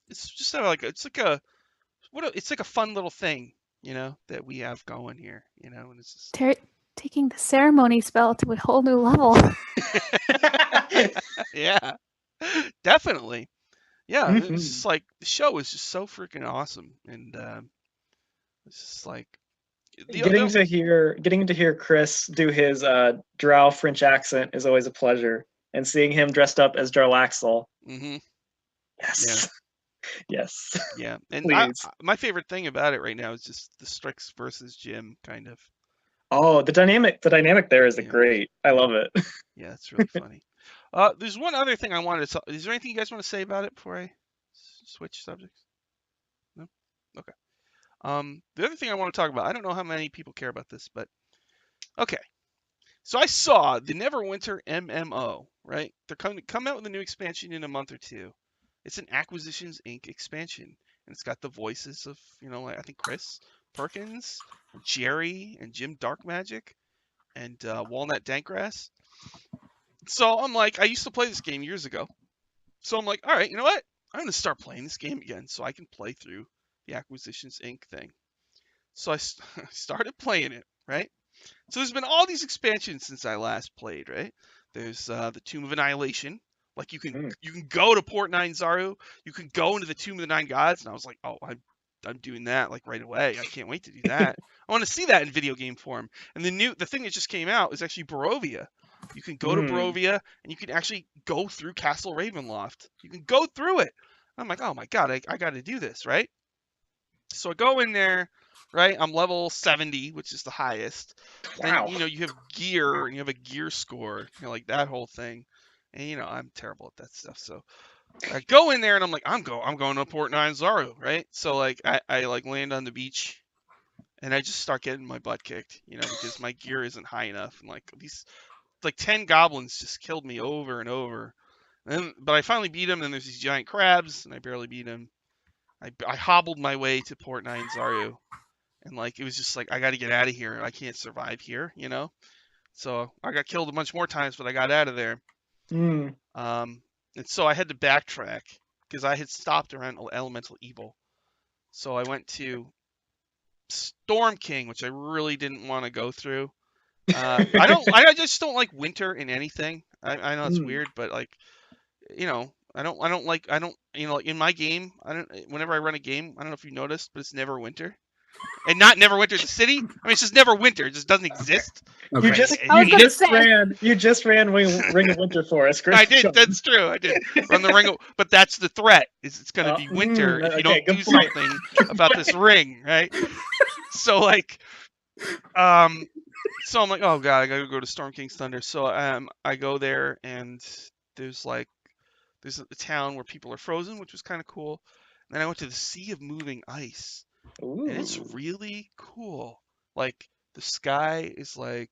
it's like a fun little thing, that we have going here, and it's just taking the ceremony spell to a whole new level. Yeah, definitely. Yeah, it's just like the show is just so freaking awesome, and it's just like getting to hear Chris do his Drow French accent is always a pleasure, and seeing him dressed up as Jarlaxle. Mm-hmm. Yes. Yeah. Yes. Yeah, and my favorite thing about it right now is just the Strix versus Jim kind of. Oh, the dynamic there is great. I love it. Yeah, it's really funny. There's one other thing I wanted to. Is there anything you guys want to say about it before I switch subjects? No. Okay. The other thing I want to talk about. I don't know how many people care about this, but okay. So I saw the Neverwinter MMO. Right? They're come out with a new expansion in a month or two. It's an Acquisitions Inc. expansion, and it's got the voices of I think Chris Perkins, Jerry, and Jim Darkmagic, and Walnut Dankgrass. So I'm like, I used to play this game years ago. So I'm like, all right, you know what? I'm going to start playing this game again so I can play through the Acquisitions Inc. thing. So I started playing it, right? So there's been all these expansions since I last played, right? There's the Tomb of Annihilation. Like you can go to Port 9 Zaru. You can go into the Tomb of the Nine Gods. And I was like, oh, I'm doing that like right away. I can't wait to do that. I want to see that in video game form. And the thing that just came out is actually Barovia. You can go to Barovia and you can actually go through Castle Ravenloft. You can go through it. I'm like, oh my god, I got to do this, right? So I go in there, right? I'm level 70, which is the highest. Wow. Then you have gear and you have a gear score, like that whole thing. And I'm terrible at that stuff. So I go in there and I'm like, I'm going to Port 9 Zaru, right? So like I like land on the beach and I just start getting my butt kicked, because my gear isn't high enough. And like these 10 goblins just killed me over and over. But I finally beat him, and there's these giant crabs, and I barely beat him. I hobbled my way to Port 9 Zaru, and like it was just like, I got to get out of here. I can't survive here, So I got killed a bunch more times, but I got out of there. And so I had to backtrack because I had stopped around Elemental Evil. So I went to Storm King, which I really didn't want to go through. I just don't like winter in anything. I know it's weird, but like, I don't like in my game, whenever I run a game, I don't know if you noticed, but it's Neverwinter. And not Neverwinter the city. I mean, it's just Neverwinter. It just doesn't exist. Okay. You just ran Ring of Winter for us, Chris. I did. That's true. I did run the ring. But that's the threat. It's going to be winter if you don't do something about this ring, right? So like, so I'm like, oh god, I gotta go to Storm King's Thunder. So I go there, and there's a town where people are frozen, which was kind of cool. And then I went to the Sea of Moving Ice. Ooh. And it's really cool. Like the sky is like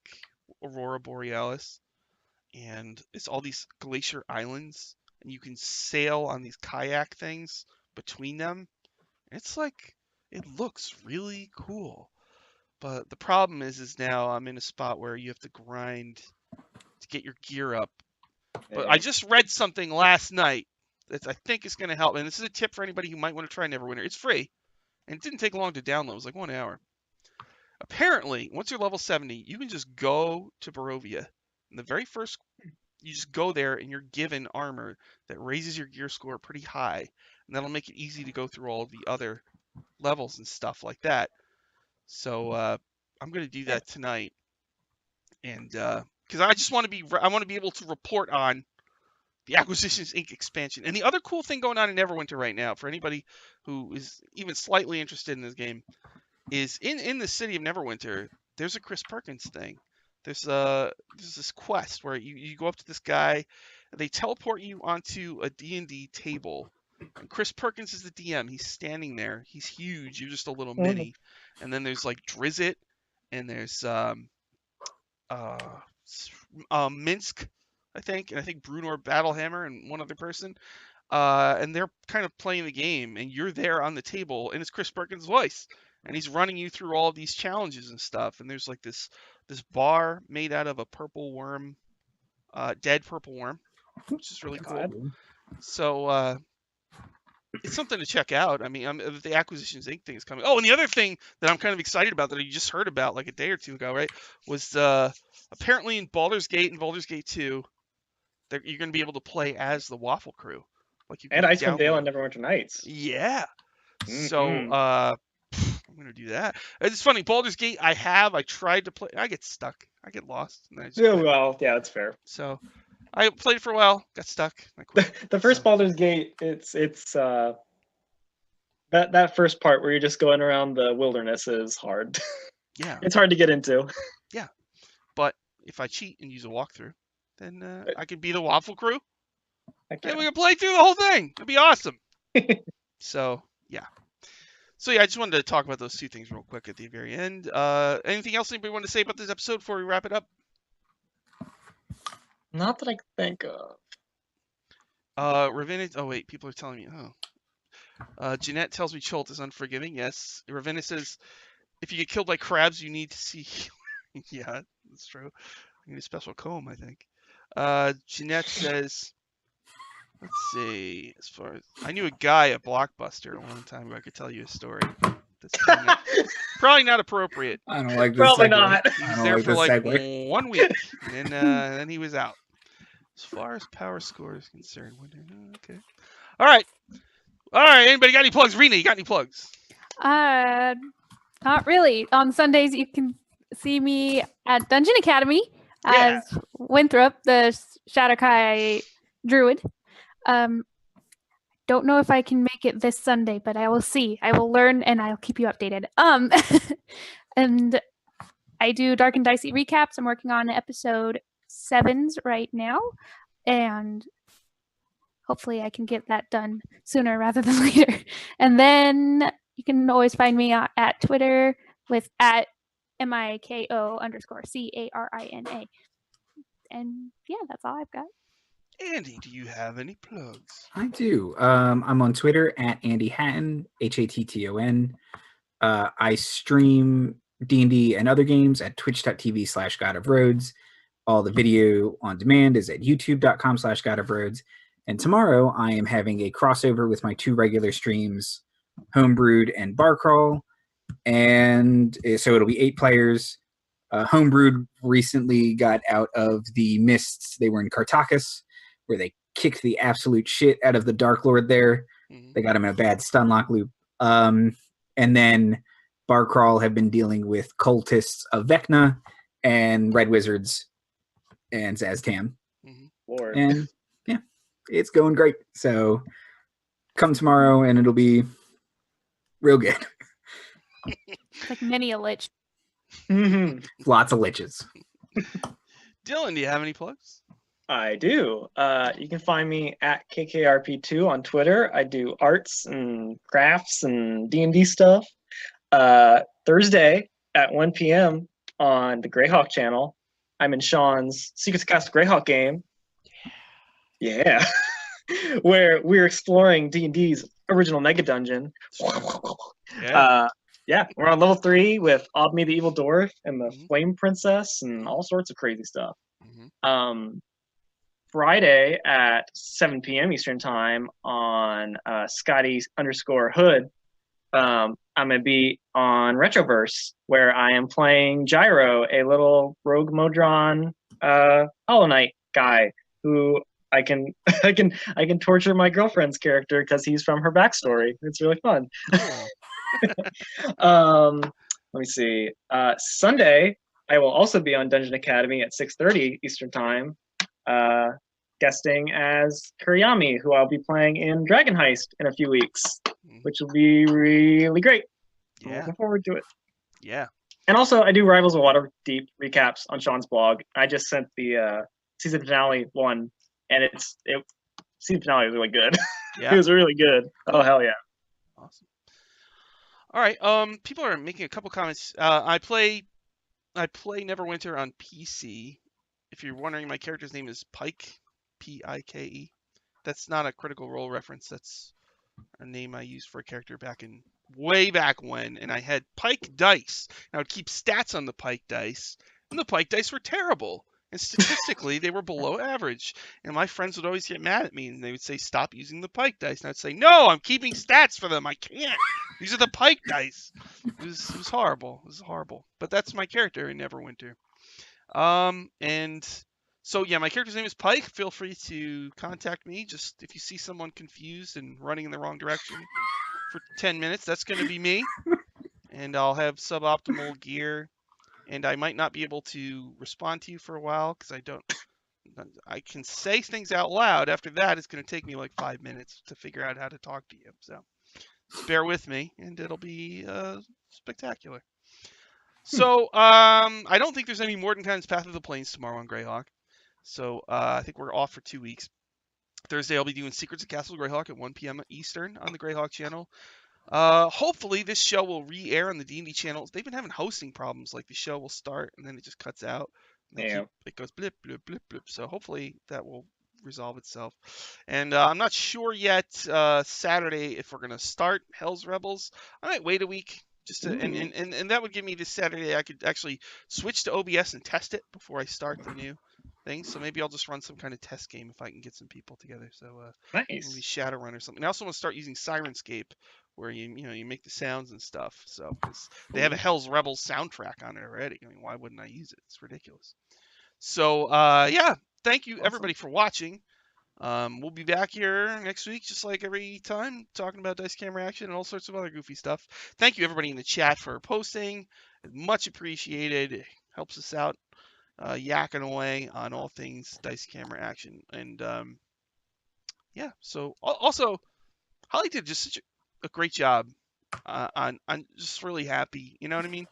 Aurora Borealis, and it's all these glacier islands, and you can sail on these kayak things between them. It's like, it looks really cool. But the problem is now I'm in a spot where you have to grind to get your gear up. But I just read something last night that I think is going to help. And this is a tip for anybody who might want to try Neverwinter. It's free. And it didn't take long to download. It was like 1 hour. Apparently, once you're level 70, you can just go to Barovia. And the very first, you just go there and you're given armor that raises your gear score pretty high. And that'll make it easy to go through all of the other levels and stuff like that. So I'm going to do that tonight. And because I just want to be able to report on the Acquisitions Inc. expansion. And the other cool thing going on in Neverwinter right now, for anybody who is even slightly interested in this game, is in the city of Neverwinter, there's a Chris Perkins thing. There's this quest where you go up to this guy, and they teleport you onto a D&D table. And Chris Perkins is the DM. He's standing there. He's huge. You're just a little mini. And then there's like Drizzt, and there's Minsk, I think Brunor Battlehammer and one other person, and they're kind of playing the game, and you're there on the table, and it's Chris Perkins' voice, and he's running you through all of these challenges and stuff. And there's like this bar made out of a purple worm, dead purple worm, which is really cool. So it's something to check out. I mean, the Acquisitions Inc. thing is coming. Oh, and the other thing that I'm kind of excited about that you just heard about like a day or two ago, right, was apparently in Baldur's Gate and Baldur's Gate 2, you're going to be able to play as the Waffle crew. Like you and Icewind Dale and Neverwinter Nights. Yeah. So I'm going to do that. It's funny. Baldur's Gate, I tried to play. I get stuck. I get lost. And that's fair. So I played it for a while, got stuck. The first Baldur's Gate, it's that first part where you're just going around the wilderness is hard. Yeah. It's hard to get into. Yeah. But if I cheat and use a walkthrough, then I could be the Waffle crew. And we can play through the whole thing. It'd be awesome. So, yeah. So, yeah, I just wanted to talk about those two things real quick at the very end. Anything else anybody want to say about this episode before we wrap it up? Not that I can think of. Ravenna. Oh, wait. People are telling me. Oh. Jeanette tells me Cholt is unforgiving. Yes. Ravenna says, if you get killed by crabs, you need to see. Yeah, that's true. I need a special comb, I think. Jeanette says, let's see. As far as I knew a guy at Blockbuster a long time ago. I could tell you a story. That's probably not appropriate. I don't like this. Probably segue. not. He was there for like 1 week, and then he was out. As far as power score is concerned, okay. All right. Anybody got any plugs? Rena, you got any plugs? Not really. On Sundays, you can see me at Dungeon Academy as Winthrop, the Shadowkai druid. Don't know if I can make it this Sunday, but I will see. I will learn, and I'll keep you updated. And I do Dark and Dicey recaps. I'm working on episode 7s right now, and hopefully I can get that done sooner rather than later. And then you can always find me at Twitter with @MIKO_CARINA. And yeah, that's all I've got. Andy, do you have any plugs? I do. I'm on Twitter at Andy Hatton, Hatton. I stream D&D and other games at twitch.tv/godofroads. All the video on demand is at youtube.com/godofroads. And tomorrow I am having a crossover with my 2 regular streams, Homebrewed and Bar Crawl. And so it'll be 8 players. Homebrewed recently got out of the mists. They were in Kartakas, where they kicked the absolute shit out of the Dark Lord there. Mm-hmm. They got him in a bad stunlock loop. And then Bar Crawl have been dealing with cultists of Vecna and Red Wizards and Zaztam. Mm-hmm. Lord. And yeah, it's going great. So come tomorrow and it'll be real good. Like many a lich. Mm-hmm. Lots of liches. Dylan, do you have any plugs? I do. You can find me at KKRP2 on Twitter. I do arts and crafts and D&D stuff. Thursday at 1 p.m. on the Greyhawk channel, I'm in Sean's Secrets of Castle Greyhawk game. Yeah. Where we're exploring D&D's original Mega Dungeon. Yeah, we're on level 3 with Obmi the Evil Dwarf and the Flame Princess and all sorts of crazy stuff. Mm-hmm. Friday at 7 p.m. Eastern Time on Scotty_Hood, I'm going to be on Retroverse, where I am playing Gyro, a little rogue Modron Hollow Knight guy who I can torture my girlfriend's character because he's from her backstory. It's really fun. Let me see. Sunday, I will also be on Dungeon Academy at 6:30 Eastern Time, guesting as Kuriyami, who I'll be playing in Dragon Heist in a few weeks, which will be really great. Yeah. I'm looking forward to it. Yeah. And also, I do Rivals of Waterdeep recaps on Sean's blog. I just sent the season finale one, and season finale was really good. Yeah. It was really good. Oh, hell yeah. Awesome. All right. People are making a couple comments. I play Neverwinter on PC. If you're wondering, my character's name is Pike, Pike. That's not a Critical Role reference. That's a name I used for a character way back when, and I had Pike dice. And I would keep stats on the Pike dice, and the Pike dice were terrible. And statistically, they were below average. And my friends would always get mad at me, and they would say, "Stop using the Pike dice." And I'd say, "No, I'm keeping stats for them. I can't. These are the Pike dice." It was horrible. It was horrible. But that's my character in Neverwinter. And so, yeah, my character's name is Pike. Feel free to contact me. Just if you see someone confused and running in the wrong direction for 10 minutes, that's going to be me. And I'll have suboptimal gear. And I might not be able to respond to you for a while because I can say things out loud. After that, it's going to take me like 5 minutes to figure out how to talk to you. So bear with me, and it'll be spectacular. So I don't think there's any Mordenkainen's Path of the Plains tomorrow on Greyhawk. So I think we're off for 2 weeks. Thursday, I'll be doing Secrets of Castle Greyhawk at 1 p.m. Eastern on the Greyhawk channel. Hopefully this show will re-air on the D&D channel. They've been having hosting problems. Like the show will start and then it just cuts out. It goes blip, blip, blip, blip. So hopefully that will resolve itself. And I'm not sure yet Saturday if we're going to start Hell's Rebels. I might wait a week. And that would give me this Saturday. I could actually switch to OBS and test it before I start the new thing. So maybe I'll just run some kind of test game if I can get some people together. So nice. Maybe Shadowrun or something. I also want to start using Sirenscape, where you make the sounds and stuff. So 'cause they have a Hell's Rebels soundtrack on it already. I mean, why wouldn't I use it? It's ridiculous. So yeah, thank you everybody for watching. We'll be back here next week, just like every time, talking about dice camera action and all sorts of other goofy stuff. Thank you everybody in the chat for posting. Much appreciated. It helps us out, yakking away on all things dice camera action. And yeah, so also Holly did just such a great job. I'm just really happy. You know what I mean?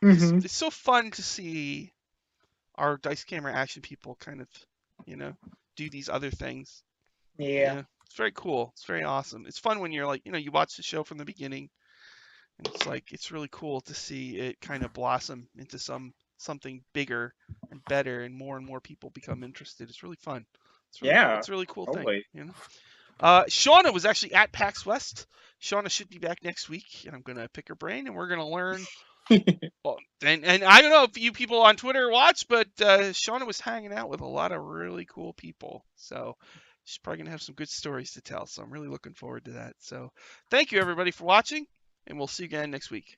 Mm-hmm. It's so fun to see our dice camera action people kind of, do these other things. Yeah. It's very cool. It's very awesome. It's fun when you're like, you watch the show from the beginning, and it's like it's really cool to see it kind of blossom into something bigger and better, and more people become interested. It's really fun. It's really cool. It's a really cool totally. thing. Shauna was actually at PAX West. Shauna should be back next week, and I'm gonna pick her brain, and we're gonna learn. Well, and I don't know if you people on Twitter watch, but Shauna was hanging out with a lot of really cool people. So she's probably going to have some good stories to tell. So I'm really looking forward to that. So thank you, everybody, for watching, and we'll see you again next week.